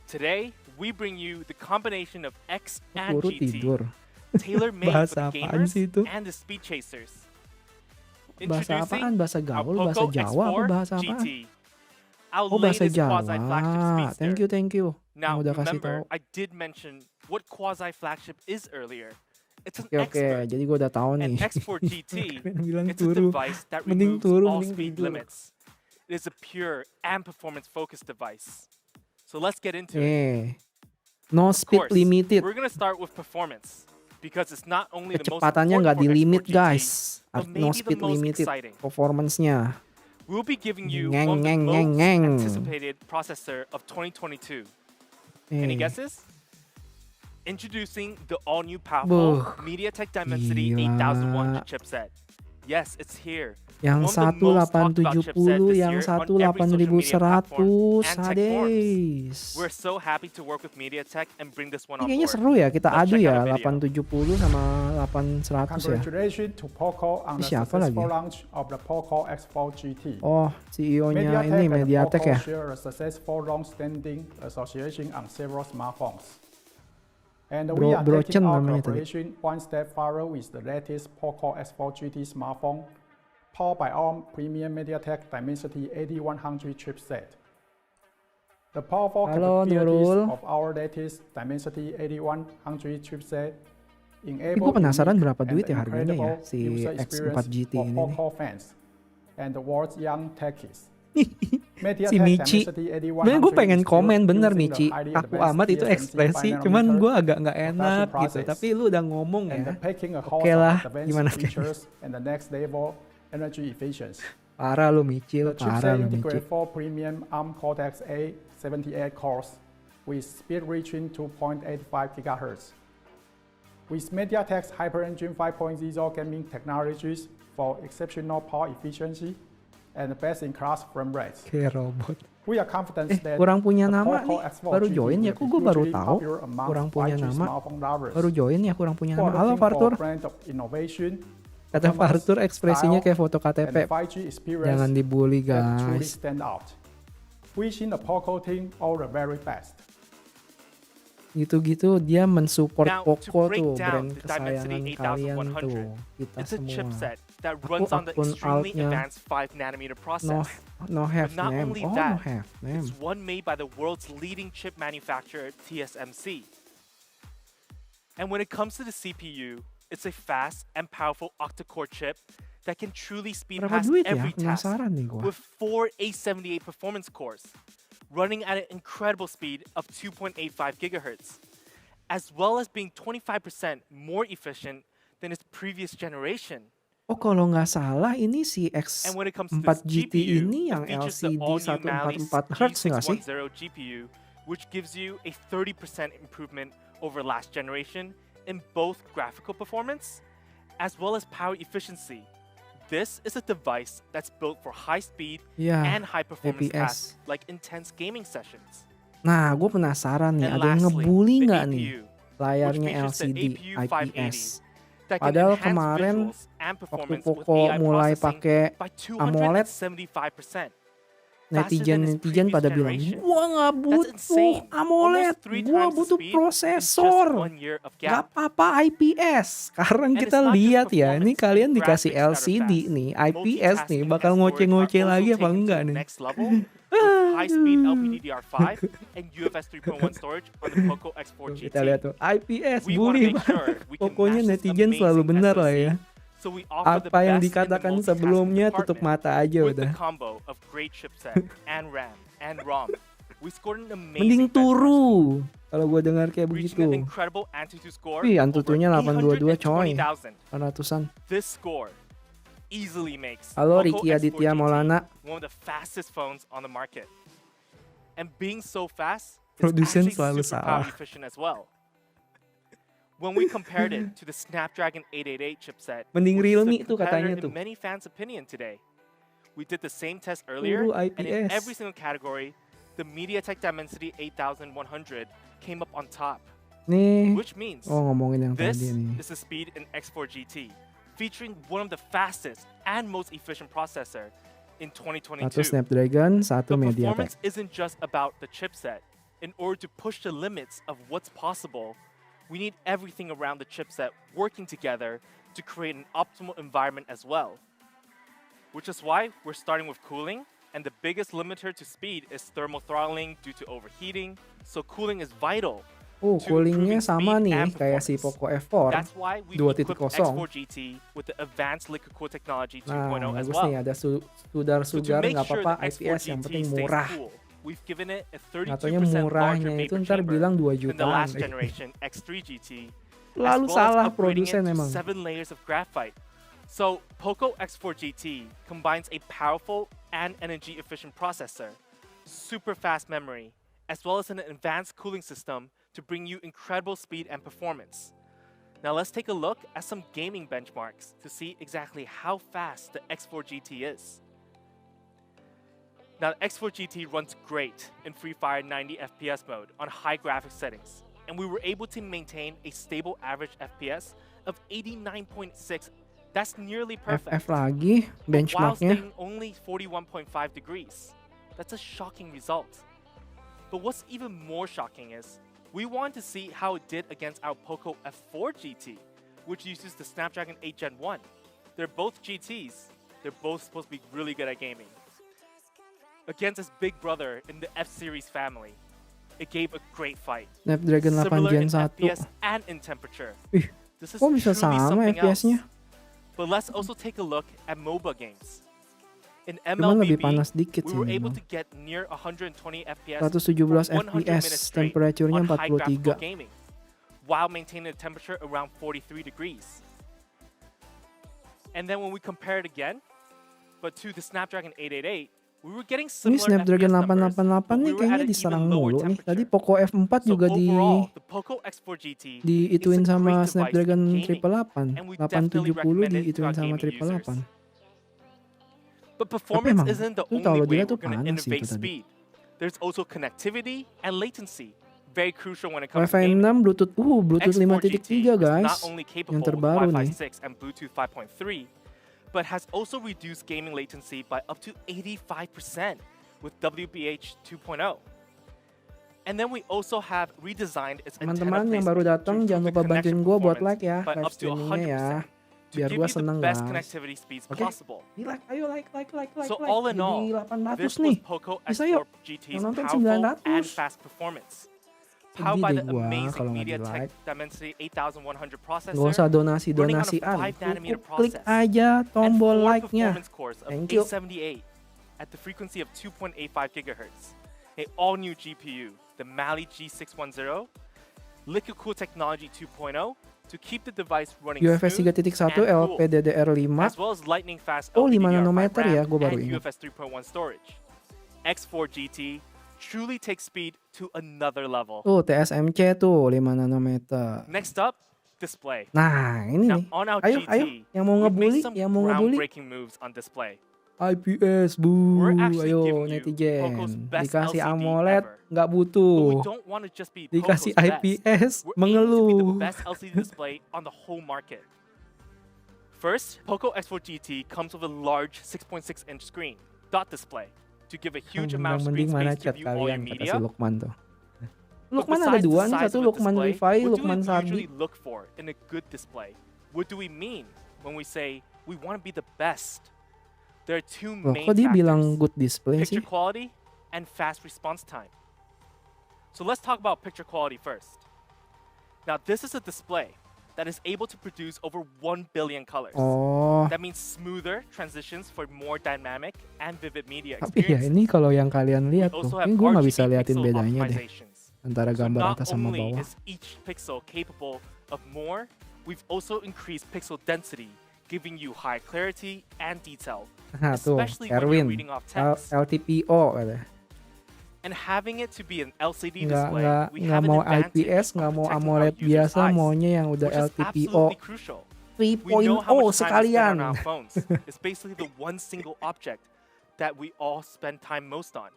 Today, we bring you the combination of X and Turu GT, tidur. tailor-made for Bahasa the apaan gamers sih itu? and the speed chasers. Bahasa apaan? Bahasa Our gaul, bahasa Poco Jawa, apa X4 bahasa apaan? GT, our Oh bahasa latest Jawa. quasi-flagship speedster. Thank you. Now, Yang udah kasih tahu. remember, I did mention what quasi-flagship is earlier. It's an Oke, expert. jadi gue udah tahu nih. An X4 GT, Kalian bilang it's a turu. device that Mending removes turu, all mending speed tidur. limits. It is a pure and performance-focused device. So let's get into it. No Of speed course, limited. we're gonna start with performance because it's not only the most Kecepatannya nggak important di for limit X4 GT, guys. but No maybe the speed most limited. exciting. Performance-nya. We'll be giving you Ngeng, one of the ngeng, most ngeng. anticipated processor of 2022. Any guesses? Introducing the all-new powerful Buh, MediaTek Dimensity gila. 8001 chipset. Yes, it's here. Yang One of the most talked about 1870, chipset this yang year on every social media 18100, platform and tech forums. Hades. We're so happy to work with MediaTek and bring this one Ini on kayaknya board. seru ya, kita Let's adu check ya, out a video. 870 sama 800 ya. Congratulations to Poco on the Siapa successful lagi? launch of the Poco X4 GT. Oh, CEO-nya ini and MediaTek Poco ya. share a successful long-standing association on several smartphones. And we are Bro taking Chen our namanya tadi. collaboration one step further with the latest Poco X4 GT smartphone, powered by our premium MediaTek Dimensity 8100 chipset. The powerful Halo, capabilities Nurul. of our latest Dimensity 8100 chipset Gue enable penasaran unique berapa and duit ya harganya ya incredible si user X4 experience GT for ini nih. Poco fans and the world's young techies. Si Michi. Sebenarnya gue pengen komen bener Michi. Aku amat itu ekspresi, cuman gue agak nggak enak gitu. Tapi lu udah ngomong ya. Oke lah, gimana kayaknya. Parah lu Michi, lu parah lu Michi. 4 premium ARM Cortex A78 cores with speed reaching 2.85 GHz. With MediaTek's Hyper-Engine 5.0 gaming technologies for exceptional power efficiency and best-in-class frame rates. Kayak robot. We are confident that Kurang punya the nama Poco nih. X4 Baru GT join ya, will kok be gue baru hugely tahu. popular amongst Kurang punya 5G nama. smartphone lovers. Baru join ya, kurang punya Who are nama. Halo looking for a Fartur. brand of innovation, Kata Fartur ekspresinya style, kayak foto KTP. and 5G experience Jangan dibully that truly guys. stand out. Wishing the Poco team all the very best. Gitu-gitu dia mensupport Now, to Poco break tuh, down brand the kesayangan Dimensity kalian 8100, tuh. Kita it's a semua. chipset that runs on the akun extremely altnya advanced 5nm process. No have But not name. only Oh, that, no have name. It's one made by the world's leading chip manufacturer, TSMC. And when it comes to the CPU, it's a fast and powerful octa-core chip that can truly speed Berapa past duit ya? every task Penasaran nih gua. with 4 A78 performance cores, running at an incredible speed of 2.85 gigahertz, as well as being 25% more efficient than its previous generation. Oh kalau nggak salah ini si And when it comes to the X4 GT GPU, ini it yang features the LCD all-new Mali's 144 Hz nggak sih? G610 GPU, which gives you a 30% improvement over last generation in both graphical performance as well as power efficiency. This is a device that's built for high speed Ya, and high performance FPS. tasks like intense gaming sessions. Nah, gue penasaran nih, And ada yang lastly, ngebully the nggak nih APU, layarnya which features the LCD APU IPS? that can Padahal enhance kemarin visuals and waktu performance with Poco AI mulai processing pakai by AMOLED, 275%. netizen pada bilang, gua nggak butuh insane. AMOLED, Almost 3 gua times the butuh speed in prosesor, just 1 year of nggak gap. apa-apa IPS. Sekarang And kita it's not just lihat ya, ini performance kalian and dikasih graphics that are LCD fast. nih, IPS nih, Multitasking bakal and storage are ngoceh-ngoceh also lagi apa taken to enggak the nih? next level with high-speed LPDDR5 and UFS 3.1 storage on the Poco X4 GT. Kita lihat tuh, IPS We want to bully make sure banget. we can Pokoknya match this netizen selalu amazing benar lah SoC. ya. So we offer the Apa yang best in the dikatakan multitasking sebelumnya tutup department mata aja with udah. the combo of great chipset and RAM and ROM. We scored an Mending amazing benchmark score, turu kalau gue dengar kayak reaching an begitu. incredible Antutu score Wih, of over Antutunya 822 coy. 820,000. Ratusan. This score easily makes Halo Poco Ricky X4 Aditya GT Maulana. one of the fastest phones on the market. And being so fast, it's Produsen actually selalu super salah. power efficient as well. When we compared it to the Snapdragon 888 chipset, Mending which is Realme the tuh katanya competitor tuh. in many fans' opinion today. We did the same test earlier, Turu and in IPS. every single category, the MediaTek Dimensity 8100 came up on top, Nih. which means Oh, ngomongin yang this tadi nih. is the speed in X4 GT, featuring one of the fastest and most efficient processor in 2022. Satu Snapdragon, satu But MediaTek. performance isn't just about the chipset. In order to push the limits of what's possible, we need everything around the chipset working together to create an optimal environment as well. Which is why we're starting with cooling, and the biggest limiter to speed is thermal throttling due to overheating, so cooling is vital. Oh, to coolingnya improving sama speed nih and kayak si performance. Poco F4 That's why we 2.0. equipped X4 GT with the advanced liquid cool technology 2.0 Nah, as bagus well. nih ada So to sudar-sudar make nggak sure apa-apa the X4 IPS yang GT penting stays murah. cool, we've given it a Katanya 32% murahnya larger itu vapor ntar chamber bilang 2 than the jutaan. last generation X3 GT, Lalu as well salah as upgrading produsen it to emang. 7 layers of graphite. So Poco X4 GT combines a powerful and energy-efficient processor, super fast memory, as well as an advanced cooling system to bring you incredible speed and performance. Now let's take a look at some gaming benchmarks to see exactly how fast the X4 GT is. Now the X4 GT runs great in Free Fire 90 FPS mode on high graphics settings, and we were able to maintain a stable average FPS of 89.6. That's nearly perfect. FF lagi while benchmarknya. staying only 41.5 degrees. That's a shocking result. But what's even more shocking is, we want to see how it did against our Poco F4 GT, which uses the Snapdragon 8 Gen 1. They're both GTs. They're both supposed to be really good at gaming. Against its big brother in the F-series family, it gave a great fight. Snapdragon 8 Similar Gen in 1. FPS and in temperature. Ih, This is kok bisa truly sama something FPS-nya? else. But let's also take a look at MOBA games. In Cuman lebih MLBB, panas dikit we sih were able memang. to get near 120 FPS 117 for 100 minutes FPS, straight temperaturnya on high graphical 43. gaming, while maintaining a temperature around 43 degrees. And then when we compare it again, but to the Snapdragon 888, we were getting Ini similar Snapdragon FPS numbers, 888 but nih we were kayaknya at an diserang even lower mulu nih. Tadi temperature. Poco F4 So juga overall, the Poco X4 GT is diituin a sama great device Snapdragon in gaming, 888. and we definitely 870 recommend it to diituin our sama gaming users. 888. But Tapi performance emang, isn't the lu only kalau way dilihat we're tuh going to panas sih innovate itu tadi. speed. There's also connectivity and latency, very crucial when it comes to Wi-Fi gaming. 6 Bluetooth X4 5.3 GT is guys. not only capable Yang with terbaru Wi-Fi nih. 6 and Bluetooth 5.3, but has also reduced gaming latency by up to 85% with WBH 2.0. And then we also have redesigned its antenna Teman-teman yang placement baru to datang improve jangan the lupa connection bantuin gue buat performance like ya by live up to streamingnya ya. 100% to Biar give gue you the seneng best guys. connectivity speeds Oke, possible. di like, ayo like. So all in all, Jadi 800 this nih. was Poco Bisa X4 yuk. GT's Yang nonton powerful 900. and fast performance. Powered Sedih by deh the gua amazing kalau nggak di MediaTek like. Dimensity 8100 processor, Gak usah running on a donasi-donasian. 5nm Cukup klik process, aja tombol and 4 like-nya. performance cores of Thank you. A78 at the frequency of 2.85 GHz. An all-new GPU, the Mali G610, liquid cool technology 2.0 to keep the device running UFS smooth 3.1 and cool, LPDDR5. as well as lightning fast Oh, 5 LPDDR5 nanometer ya, RAM gua baru and ingat. UFS 3.1 storage. X4 GT truly takes speed to another level. Tuh TSMC tuh 5 nanometer. Next up, display. Nah ini Now nih. on our Ayo, GT, yang mau we've ngebully, made some yang mau ngebully. groundbreaking moves on display. IPS We're bu, actually ayo giving you Poco's netizen. best Dikasih LCD AMOLED ever. nggak But we butuh. don't want to just be Dikasih Poco's best. IPS We're aiming to be the mengeluh. best LCD display on the whole market. First, Poco X4 GT comes with a large 6.6-inch screen, dot display, to give a huge amount of screen mana space to chat view all your kalian, kata si media. Lukman tuh. But Lukman ada besides the dua nih, size satu of a Lukman display, Rifai, what do Lukman we usually Sardi. look for in a good display? What do we mean when we say we want to be the best? There are two Loh, main kok dia bilang factors: good display picture sih? quality and fast response time. So let's talk about picture quality first. Now, this is a display that is able to produce over 1 billion colors. Oh, That means smoother transitions for more dynamic and vivid media tapi ya experiences. ini kalau yang kalian We lihat also tuh, have ini gue nggak bisa RGB liatin pixel bedanya deh optimizations. antara So gambar not atas sama only bawah. is each pixel capable of more, we've also increased pixel density, giving you high clarity and detail, Nah tuh, especially when you're Erwin, reading off text. LTPO katanya. And having it to be an LCD Nggak display, we nggak have an mau advantage IPS, of nggak mau protecting our AMOLED users' biasa, eyes, maunya yang udah which is LTPO absolutely crucial. We know 3.0 how much time we spend sekalian. on our phones. It's basically the one single object that we all spend time most on.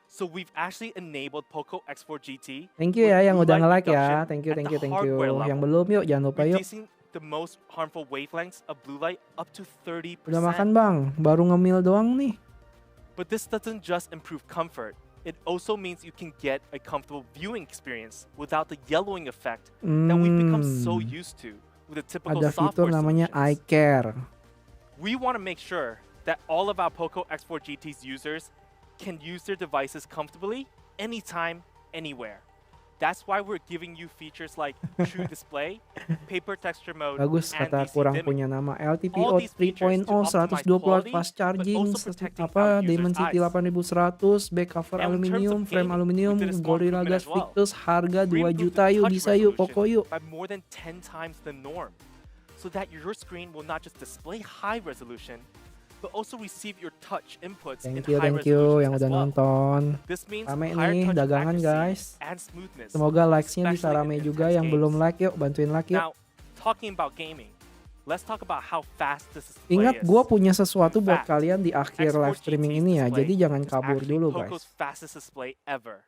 So we've actually enabled Poco X4 GT. Thank you ya with yang blue udah light nge-like ya. reduction Thank you, at thank the you, thank you. hardware level, Yang belum yuk, jangan lupa yuk. reducing the most harmful wavelengths of blue light up to 30%. Udah makan bang, baru ngemil doang nih. But this doesn't just improve comfort. It also means you can get a comfortable viewing experience without the yellowing effect that we've become so used to with the typical Ada fitur software namanya solutions. iCare. We want to make sure that all of our Poco X4 GT's users can use their devices comfortably anytime, anywhere. That's why we're giving you features like True Display, Paper Texture Mode, Bagus and kata DC kurang dimming. punya nama All LTPO these features 3.0 to optimize 120 Watt quality, fast but charging also protecting apa our users' Dimensity eyes. 8100 back cover And in terms aluminium of frame gaming, aluminium we did a small Gorilla improvement Glass as well. Victus harga We 2 improved juta the yuk touch bisa yuk resolution Poco yuk. by more than 10 times the norm, so that your screen will not just display high resolution, but also receive your touch inputs in high Thank you resolution yang as udah well. nonton. This means Rame higher nih touch dagangan accuracy guys. and smoothness. Semoga likes-nya bisa especially rame in juga. intense Yang games. belum like yuk bantuin like yuk. Now, talking about gaming, let's talk about how fast this display Ingat is. gue punya sesuatu In buat fact, kalian di akhir X4 live streaming GT's ini ya. display Jadi jangan is kabur actually dulu Poco's guys. fastest display ever.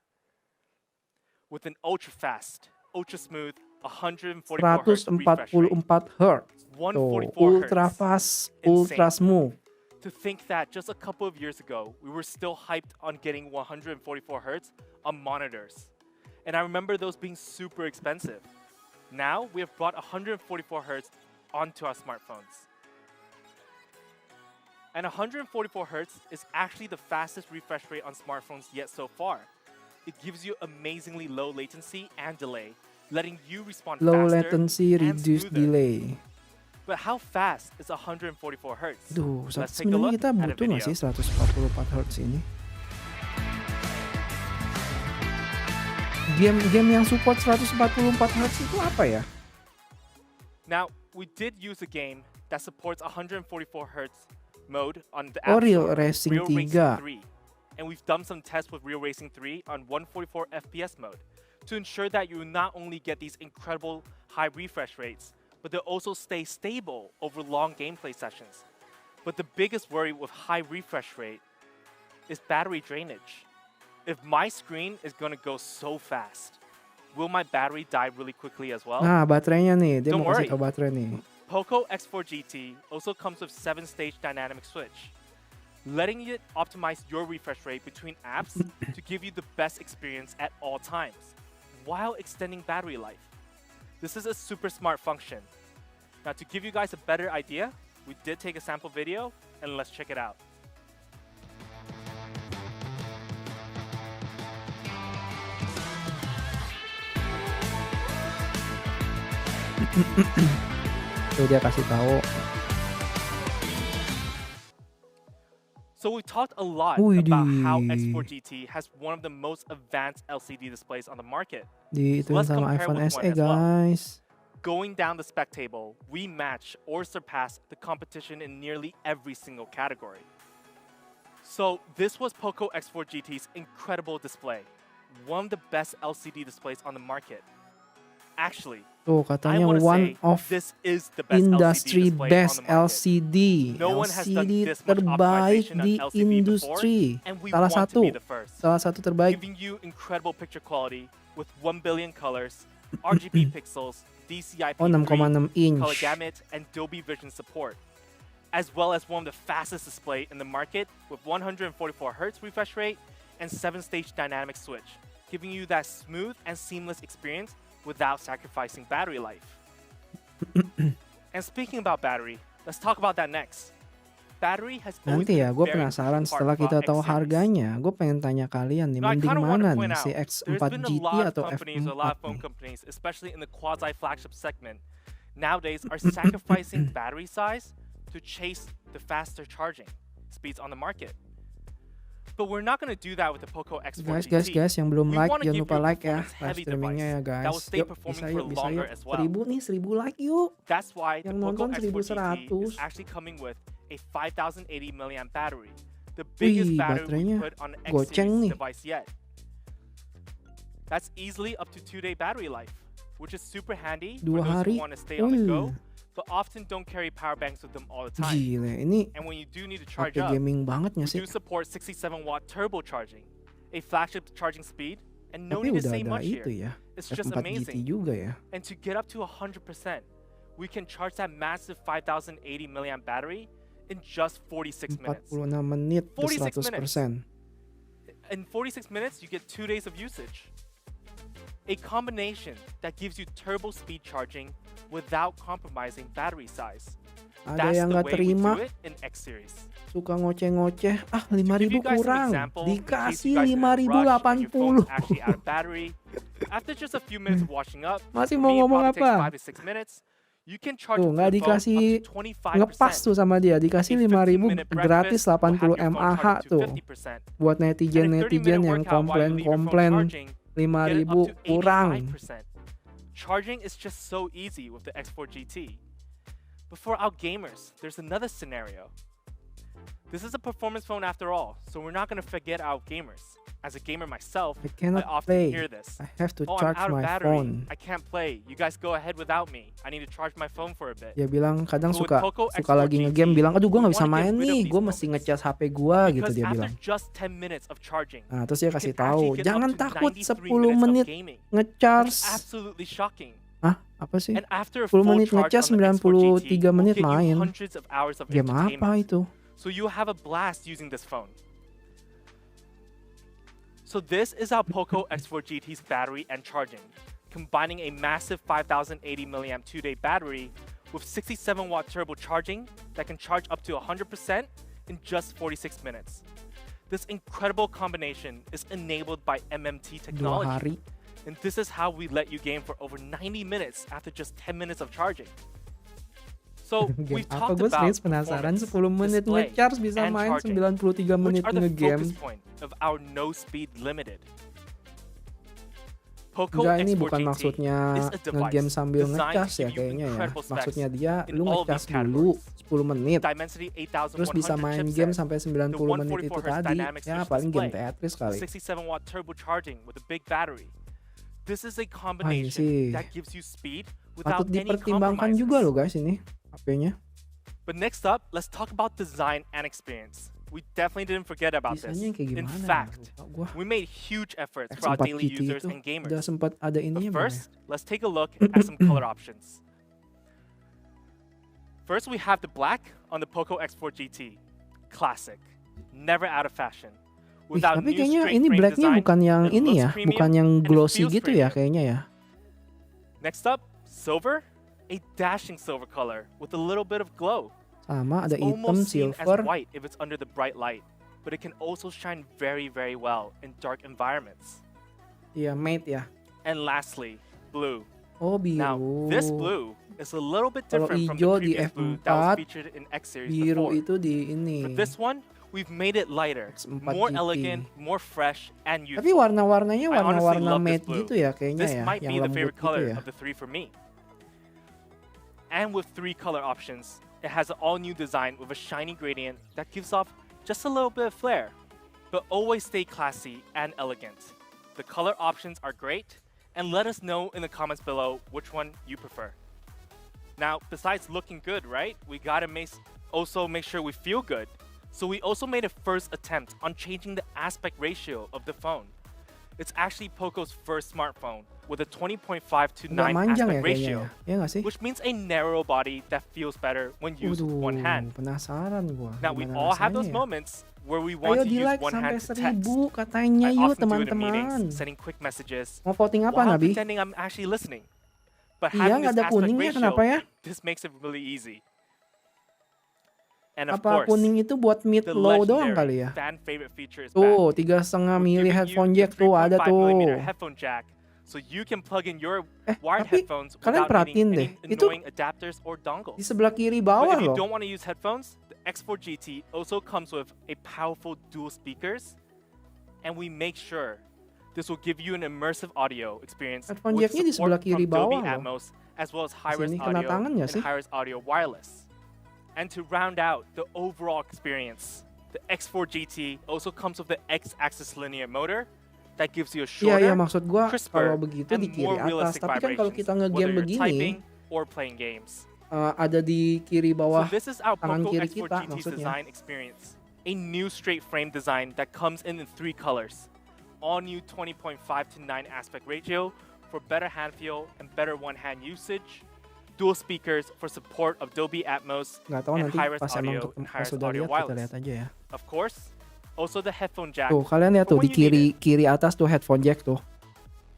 With an ultra fast, ultra smooth 144 Hz refresh rate. 144 Hz. Tuh, 144 ultra Hz. fast, ultra Insane. smooth. To think that just a couple of years ago, we were still hyped on getting 144 Hz on monitors. And I remember those being super expensive. Now, we have brought 144 Hz onto our smartphones. And 144 Hz is actually the fastest refresh rate on smartphones yet so far. It gives you amazingly low latency and delay, letting you respond Low faster latency, and reduced smoother. delay. But how fast is 144 Hz? Duh, Let's take a sebenarnya look kita at a butuh nggak video. sih 144 Hz ini? Game yang support 144 Hz itu apa ya? Now, we did use a game that supports 144 Hz mode on the Oh, App Real Store, Racing Real 3. 3. And we've done some tests with Real Racing 3 on 144 FPS mode to ensure that you not only get these incredible high refresh rates, but they'll also stay stable over long gameplay sessions. But the biggest worry with high refresh rate is battery drainage. If my screen is going to go so fast, will my battery die really quickly as well? Nah, baterainya nih, dia Don't mau kasih worry. tau baterai nih. Poco X4 GT also comes with 7-stage dynamic switch, letting it optimize your refresh rate between apps to give you the best experience at all times, while extending battery life. This is a super smart function. Now, to give you guys a better idea, we did take a sample video, and let's check it out. Tuh dia kasih tahu. So we talked a lot Widih. about how X4 GT has one of the most advanced LCD displays on the market. Di So ituin let's sama compare iPhone with SE one as well. guys. Going down the spec table, we match or surpass the competition in nearly every single category. So this was Poco X4 GT's incredible display, one of the best LCD displays on the market. Actually, Tuh I katanya want to one say of this is the best industry LCD display best on the market. LCD. No one has done LCD this much terbaik optimization on di LCD before, industri. and we Salah want to satu. be the first. Salah satu terbaik. Giving you incredible picture quality with 1 billion colors, RGB pixels, DCI-P3, Oh, 6,6 inch. color gamut, and Dolby Vision support. as well as one of the fastest display in the market with 144Hz refresh rate and 7-stage dynamic switch, giving you that smooth and seamless experience without sacrificing battery life. And speaking about battery, let's talk about that next. Battery has always Nanti been ya, a gue very penasaran important setelah part kita about tahu X series. harganya. Gue pengen tanya kalian nih, Now, I mending kind of want mana to point nih, out, si there's X4 been a GT lot of atau companies, a F4 lot of phone nih? companies, especially in the quasi-flagship segment, nowadays are sacrificing battery size to chase the faster charging speeds on the market. But we're not going to do that with the Poco X4 GT. Guys, yang belum We like, wanna jangan give lupa you a like ya, live performance-heavy streamingnya ya device that guys. will stay Yuk, performing bisa for yuk, bisa longer yuk. as well. 1000 nih, 1000 like yuk. That's why the Yang Poco nonton X4 GT 1100. is actually coming with a 5080 mAh battery, the biggest Wih, battery we baterainya put on an X goceng series nih. device yet. That's easily up to 2-day battery life, which is super handy for 2 those who hari. want to stay on the go, but often don't carry power banks with them all the time. Gile, ini And when you do need to charge HP up, gaming banget we nggak sih? do support 67-watt turbo charging, a flagship charging speed, and no Tapi need to udah say ada much itu here. ya, It's just F4 GT amazing. juga ya. And to get up to 100%, we can charge that massive 5080 mAh battery in just 46 minutes. 46 menit ke 46 100%. In 46 minutes, you get 2 days of usage. A combination that gives you turbo speed charging without compromising battery size. Ada That's yang the nggak way we terima, do it in X series. suka ngoceh-ngoceh. Ah, To give 5000 you guys an kurang. example, in case Dikasih you guys are in a rush and your phone's 5080. actually out of battery, after just a few minutes of washing up, Masih for mau me, it ngomong probably takes apa? 5 to 6 minutes. You can charge Tuh, the nggak phone dikasih up to 25%. ngepas tuh sama dia. Dikasih A 5000 15-minute gratis breakfast will have 80 your phone mAh charged to tuh. 50%. Buat And a 30-minute netizen-netizen yang workout while you leave your phone komplain-komplain charging, get it up 5000 to kurang. 85%. Charging is just so easy with the X4 GT. But for our gamers, there's another scenario. This is a performance phone after all, so we're not going to forget our gamers. As a gamer myself, I cannot often play. hear this. I have to Oh, I'm charge out of my battery. phone. I can't play. You guys go ahead without me. I need to charge my phone for a bit. Dia bilang kadang But with suka Poco suka X4 lagi GT, ngegame bilang, aduh gue we nggak bisa wanna get main rid of nih, these gue mesti moments. ngecas HP gue gitu Because dia after bilang. just 10 minutes of charging, Nah, terus dia you kasih can actually tahu, get jangan up to takut 93 10 minutes of menit gaming. ngecharge. That's absolutely shocking. Hah? Apa sih? And after a 10 full menit charge ngecas, on the X4 GT, 93 menit will get you main. hundreds of hours of Game apa entertainment. itu? So you'll have a blast using this phone. So this is our Poco X4 GT's battery and charging, combining a massive 5080 mAh 2-day battery with 67-watt turbo charging that can charge up to 100% in just 46 minutes. This incredible combination is enabled by MMT 2 technology. hari. And this is how we let you game for over 90 minutes after just 10 minutes of charging. So Game we've apa? talked Gue about serius penasaran, 10 menit display, ngecharge bisa and main charging, 93 menit which are the ngegame. focus point of our no speed limited. Poco Enggak, ini X4 bukan GT maksudnya is a device ngegame sambil designed to ngecas ya give you kayaknya ya. incredible specs Maksudnya dia in lu all of ngecas these dulu categories. 10 menit. Dimensity 8100 Terus bisa main chipset, game sampai the 90 menit itu 144Hz tadi. dynamic Ya switch paling game display, Tetris kali. 67-watt turbo charging with a big battery. This is a sih combination that gives you speed without Patut any dipertimbangkan compromises. juga loh guys ini HP-nya. But next up, let's talk about design and experience. We definitely didn't forget about this. Desainnya kayak In gimana? fact, Lupa gua. we made huge efforts for our X4 daily GT users itu and gamers. udah sempat ada But ininya belum ya? first, let's take a look at some color options. First, we have the black on the Poco X4 GT. Classic. Never out of fashion. Wih, Without tapi new kayaknya straight ini frame blacknya design, bukan yang it ini looks ya, premium bukan yang and it glossy feels gitu ya premium. kayaknya ya. Next up, silver. A dashing silver color with a little bit of glow. Sama ada It's hitam, almost seen as silver. white if it's under the bright light, but it can also shine very, very well in dark environments. Iya, matte ya. And lastly, blue. Oh, biru. Now, this blue is a little bit Kalau different from hijau the di previous blue that was F4, featured in X series biru before. itu di ini. For this one, we've made it lighter, X4 more GT. elegant, more fresh, and Tapi youthful. warna-warnanya I honestly warna-warna love this matte blue. gitu ya kayaknya This ya, might yang be the lembut favorite gitu color ya. of the three for me. And with 3 color options, it has an all-new design with a shiny gradient that gives off just a little bit of flair, but always stay classy and elegant. The color options are great, and let us know in the comments below which one you prefer. Now, besides looking good, right, we gotta also make sure we feel good. So we also made a first attempt on changing the aspect ratio of the phone. It's actually Poco's first smartphone with a 20.5 to Agak 9 manjang ya aspect kayaknya ratio, ya. Iya nggak sih? which means a narrow body that feels better when used with one hand. Penasaran gua. Now we Gimana all have those rasanya ya? moments where we Ayo want to di use like one sampai hand to text. 1000 katanya I yuk often do it in teman-teman. meetings, sending quick messages Mau voting apa while Nabi? pretending I'm actually listening. But Iya having nggak this ada aspect kuningnya ratio, kenapa ya? this makes it really easy. And of Apa course, kuning itu buat mid the low doang legendary kali ya? fan favorite feature is back. Tuh 3,5 We're mili giving headphone you jack the tuh ada 3.5mm tuh. headphone jack, so you can plug in your wired Tapi headphones kalian without perhatiin needing deh, any itu annoying adapters or di dongles. sebelah kiri But bawah if you loh. don't want to use headphones, the X4 GT also comes with a powerful dual speakers, and we make sure this will give you an immersive audio experience Headphone with jacknya di sebelah support kiri from Dolby bawah loh. Atmos as well as high-res Sini kena audio tangan nggak and sih? high-res audio wireless. And to round out the overall experience, the X4 GT also comes with the X-axis linear motor that gives you a Iya shorter, maksud gua crisper, kalau begitu and di kiri more atas. realistic Tapi kan kalau vibrations, kita whether ngegame you're begini, typing or playing games. ada di kiri So bawah this is our tangan Poco kiri X4 kita GT's maksudnya. design experience. A new straight frame design that comes in 3 colors. All new 20.5 to 9 aspect ratio for better hand feel and better one-hand usage. Dual speakers for support of Dolby Atmos Nggak tahu and nanti high-res pas emang audio ketemu, and pas high-res sudah audio lihat kita lihat wireless. aja ya. Of course, also the headphone jack. Tuh kalian lihat for tuh di when you need it. kiri atas tuh headphone jack tuh.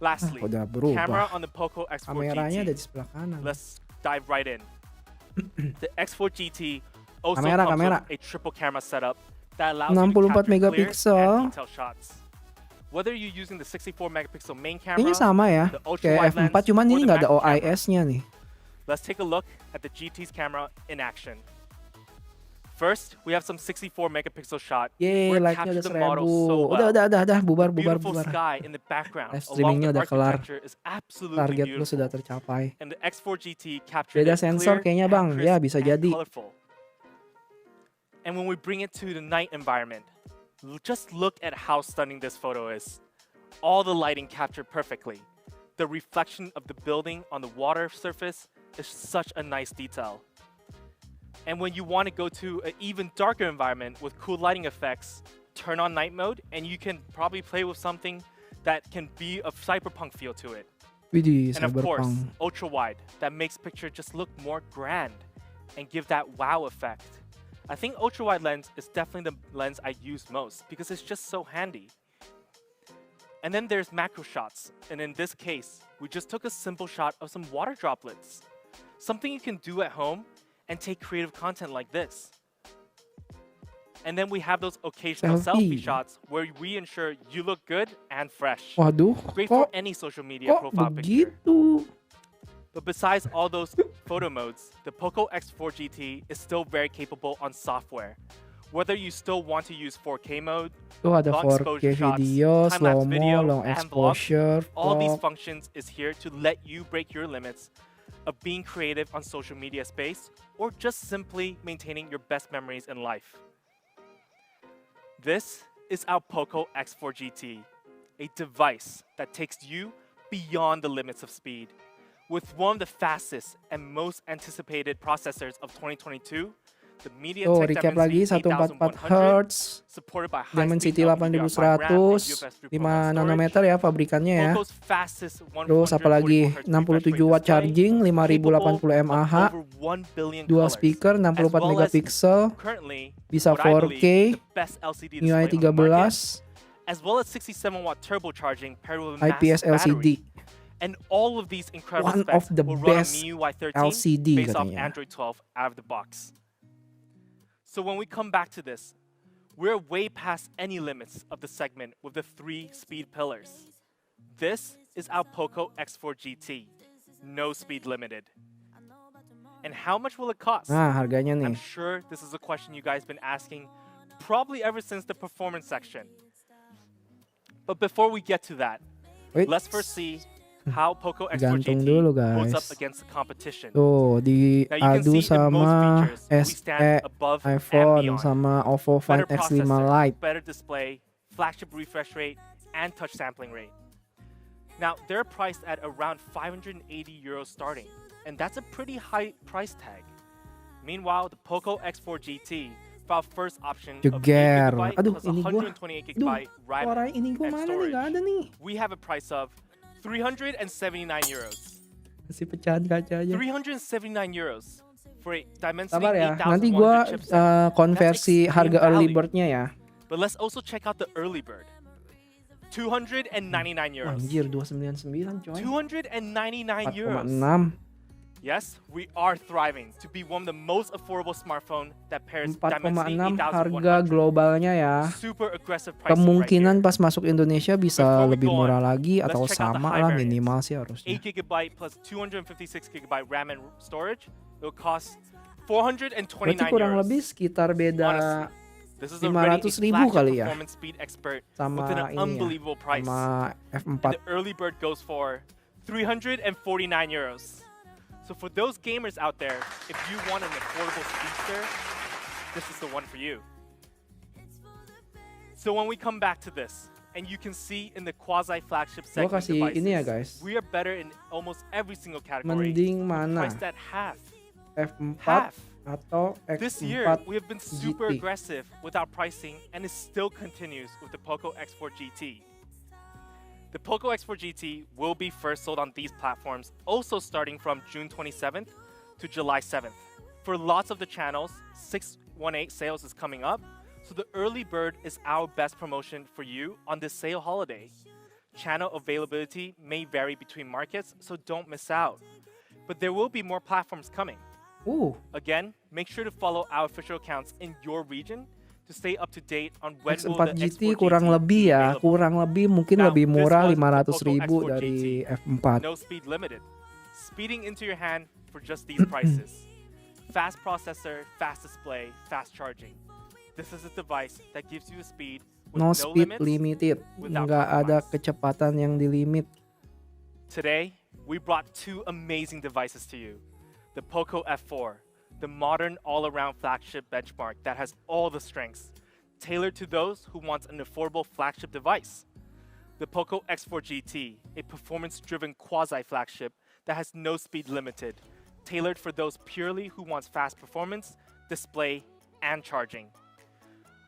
Lastly, Udah camera berubah. on the Poco X4 Kameranya ada GT. di sebelah kanan. Let's dive right in. The X4 GT also Kamera, comes kamera. with a triple camera setup that allows you to 64 capture clear megapiksel. and detailed shots. Whether you're using the 64 megapixel main camera, Kayaknya sama ya. the ultra Kayak wide F4 lens, cuman or ini the nggak ada macro camera. OIS-nya nih. Let's take a look at the GT's camera in action. First, we have some 64 megapixel shot Yeay, where it like-nya captures udah the model so 1000. well. Udah, bubar, The bubar, beautiful bubar. sky in the background Live along streamingnya the udah kelar. architecture is absolutely Target lu beautiful. sudah tercapai. And the X4 GT captured Beda it sensor clear kayaknya and bang, ya crisp bisa and jadi. colorful. And when we bring it to the night environment, just look at how stunning this photo is. All the lighting captured perfectly. The reflection of the building on the water surface is such a nice detail. And when you want to go to an even darker environment with cool lighting effects, turn on night mode and you can probably play with something that can be a cyberpunk feel to it. Widih, And of course, cyberpunk. ultra wide that makes picture just look more grand and give that wow effect. I think ultra wide lens is definitely the lens I use most because it's just so handy. And then there's macro shots, and in this case, we just took a simple shot of some water droplets. Something you can do at home and take creative content like this. And then we have those occasional selfie Selfie. shots where we ensure you look good and fresh. Waduh, Great for kok any social media profile picture. begitu? But besides all those photo modes, the Poco X4 GT is still very capable on software. Whether you still want to use 4K mode, Tuh ada long 4K exposure shots, video, time-lapse slow-mo, video, long and vlog, exposure, all these vlog. functions is here to let you break your limits of being creative on social media space or just simply maintaining your best memories in life. This is our Poco X4 GT, a device that takes you beyond the limits of speed. With one of the fastest and most anticipated processors of 2022, the Tuh, MediaTek recap lagi Dimensity 144 8100, Hz, supported by high-speed Dimensity LPDDR5 RAM and 8100, UFS 5 3.1 nanometer storage. ya pabrikannya ya. Poco's fastest Terus apa lagi? 144 Hz refresh 67 rate watt display, charging, capable 5080 mAh, of over 1 billion dual colors, speaker, as 64 well as megapiksel, currently bisa what I believe 4K, the best LCD MIUI display on the market, 13, as well as 67 watt turbo charging paired with a IPS massive battery. LCD. And all of these incredible One specs of the will run on best MIUI 13 LCD based off katanya. Android 12 out of the box. So when we come back to this, we're way past any limits of the segment with the 3 speed pillars. This is our Poco X4 GT, no speed limited. And how much will it cost? Nah, harganya I'm nih. sure this is a question you guys been asking probably ever since the performance section. But before we get to that, Wait, let's first see how Poco X4 gantung GT dulu holds guys. up against the competition. Tuh, Now you can diadu see in most sama features we stand above and iPhone beyond. sama Oppo Better Find X5 processor, Lite. better display, flagship refresh rate, and touch sampling rate. Now, they're priced at around 580 euros starting, and that's a pretty high price tag. Meanwhile, the Poco X4 GT for our first option of Jeger. 8GB Aduh, plus ini gua. 128GB RAM Suara ini gua and mana nih? storage. Gak ada nih. We have a price of 379 euros. Masih pecahan kaca aja. 379 euros for a Dimensity Sabar ya, 8100 nanti gua chipset. konversi That's harga extreme early value. bird-nya ya. But let's also check out the early bird. 299 euros. Anjir, 299 coy. 299 euros. 4,6. Yes, we are thriving to be one of the most affordable smartphone that pairs 4,6 Dimensity harga 8100. globalnya ya. Super aggressive pricing Kemungkinan right pas masuk Indonesia bisa Before we lebih go on, murah lagi atau let's check out the sama high lah variants. minimal sih here. harusnya. 8GB plus 256GB RAM and storage. It will cost 429 Berarti kurang euros. lebih sekitar beda Honestly, this is already a 500.000 flagship kali ya. performance speed expert Sama with an ini ya, unbelievable price. sama And F4. the early bird goes for 349 euros. So for those gamers out there, if you want an affordable speedster, this is the one for you. So when we come back to this, and you can see in the quasi-flagship Gua segment kasih devices, ini ya guys. we are better in almost every single category. Mending mana? Priced at half. F4 Half. atau This year, X4 we have been super GT. aggressive with our pricing, and it still continues with the Poco X4 GT. The Poco X4 GT will be first sold on these platforms, also starting from June 27th to July 7th. For lots of the channels, 618 sales is coming up, so the early bird is our best promotion for you on this sale holiday. Channel availability may vary between markets, so don't miss out. But there will be more platforms coming. Again, make sure to follow our official accounts in your region to stay up to date on when will X4 the GT X4 kurang GT lebih be ya, available. kurang lebih mungkin Now, lebih this murah was the 500.000 Poco X4 dari GT. F4. No speed limited. Speeding into your hand for just these prices. Fast processor, fast display, fast charging. This is a device that gives you a speed with No no speed limits. limited, without nggak ada compromise. kecepatan yang di limit. Today, we brought two amazing devices to you. The Poco F4, the modern all-around flagship benchmark that has all the strengths, tailored to those who want an affordable flagship device. The Poco X4 GT, a performance-driven quasi-flagship that has no speed limited, tailored for those purely who wants fast performance, display, and charging.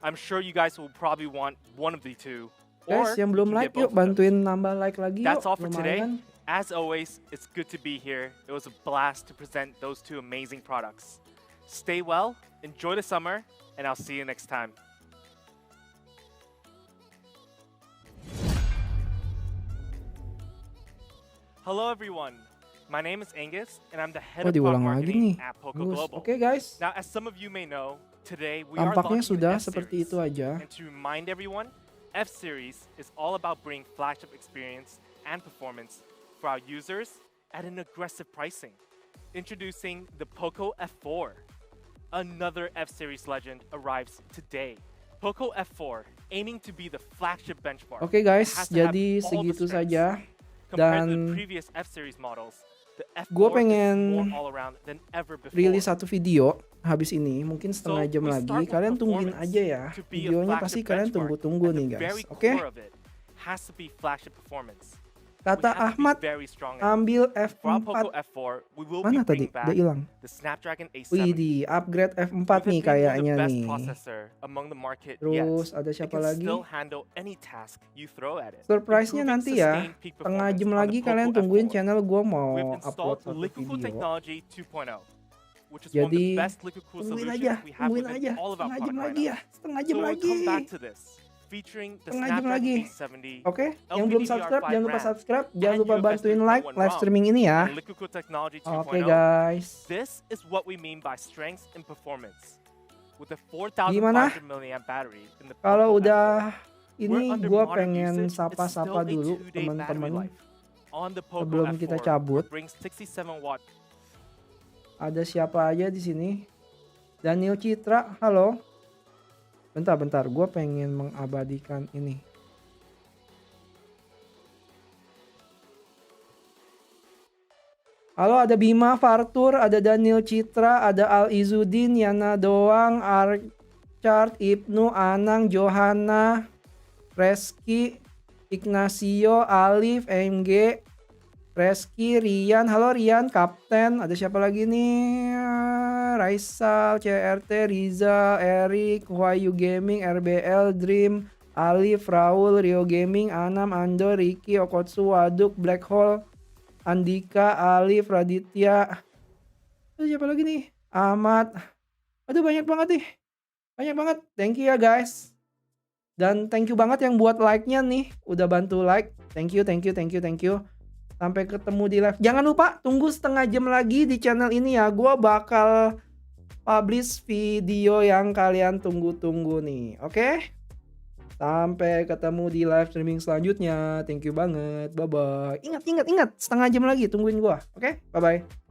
I'm sure you guys will probably want one of the two, or Guys, yang you belum can like get yuk both of them. bantuin nambah like lagi That's yuk. all for today. Lumayan. As always, it's good to be here. It was a blast to present those two amazing products. Stay well, enjoy the summer, and I'll see you next time. Hello everyone, my name is Angus, and I'm the head Oh, of product diulang lagi nih. marketing at Poco Bagus. Global. Oke guys, Now, as some of you may know, today we are tampaknya launching sudah the seperti F-Series. itu aja. And to remind everyone, F-Series is all about bringing flagship experience and performance for our users at an aggressive pricing. Introducing the Poco F4. Another F-Series legend arrives today. Poco F4, aiming to be the flagship benchmark. Oke guys, It has to have jadi all the segitu strengths. saja. Compared to the Dan previous F-Series models, the F4 Gua is pengen more all-around than ever before. rilis satu video habis ini, mungkin setengah So, jam we lagi. start with Kalian tungguin performance. aja ya. To be a Videonya flagship pasti kalian benchmark, tunggu-tunggu at nih the guys. very Oke? core of it has to be flagship performance. Kata We have to be Ahmad, very strong in it. ambil For our Poco F4. F4, we will Mana be tadi? bringing Udah back hilang. the Snapdragon A7. Wih, di upgrade F4 With it nih being the kayaknya best nih. processor among the market Terus yet, ada it siapa can lagi? still handle any task you throw at it. Surprise-nya improving nanti ya. sustained peak Setengah performance jam on the lagi Poco kalian tungguin F4. channel gue mau We've upload installed satu Liquid Cool video. Technology 2.0, which is one of Jadi the best liquid cool tungguin solutions aja, we have tungguin within aja. all of our Setengah jam product lagi ya. lineup. Setengah So jam we'll lagi. come back to this, featuring the Setengah jam lagi. Snapdragon A70, Oke, yang belum subscribe jangan lupa RAM, subscribe, jangan and lupa UFS bantuin 3.1 like live streaming ini ya. and Liquid Cool Technology Oke 2.0. guys. This is what we mean by strength and performance. With a Gimana? 4,500 mAh battery in the Kalau Poco udah F4, ini under gue modern pengen usage, it's sapa-sapa still a dulu 2-day battery teman-teman. life. On the Poco sebelum F4, kita cabut. brings 67 watt. Ada siapa aja di sini? Daniel Citra, halo. Bentar, gue pengen mengabadikan ini. Halo, ada Bima Fartur, ada Daniel Citra, ada Al Izudin, Yana Doang, Archard, Ibnu, Anang, Johanna, Reski, Ignacio, Alif, MG, Reski, Rian. Halo Rian, Kapten. Ada siapa lagi nih? Raisal, CRT, Riza, Erik, Wahyu Gaming, RBL, Dream, Alif, Raul, Rio Gaming, Anam, Ando, Ricky, Okotsu, Waduk, Black Hole, Andika, Alif, Raditya. Aduh, siapa lagi nih? Ahmad. Aduh, banyak banget nih. Banyak banget. Thank you ya guys. Dan thank you banget yang buat like-nya nih. Udah bantu like. Thank you. Sampai ketemu di live. Jangan lupa tunggu setengah jam lagi di channel ini ya. Gua bakal publish video yang kalian tunggu-tunggu nih. Oke? Sampai ketemu di live streaming selanjutnya. Thank you banget. Bye-bye. Ingat. Setengah jam lagi tungguin gua. Oke? Bye-bye.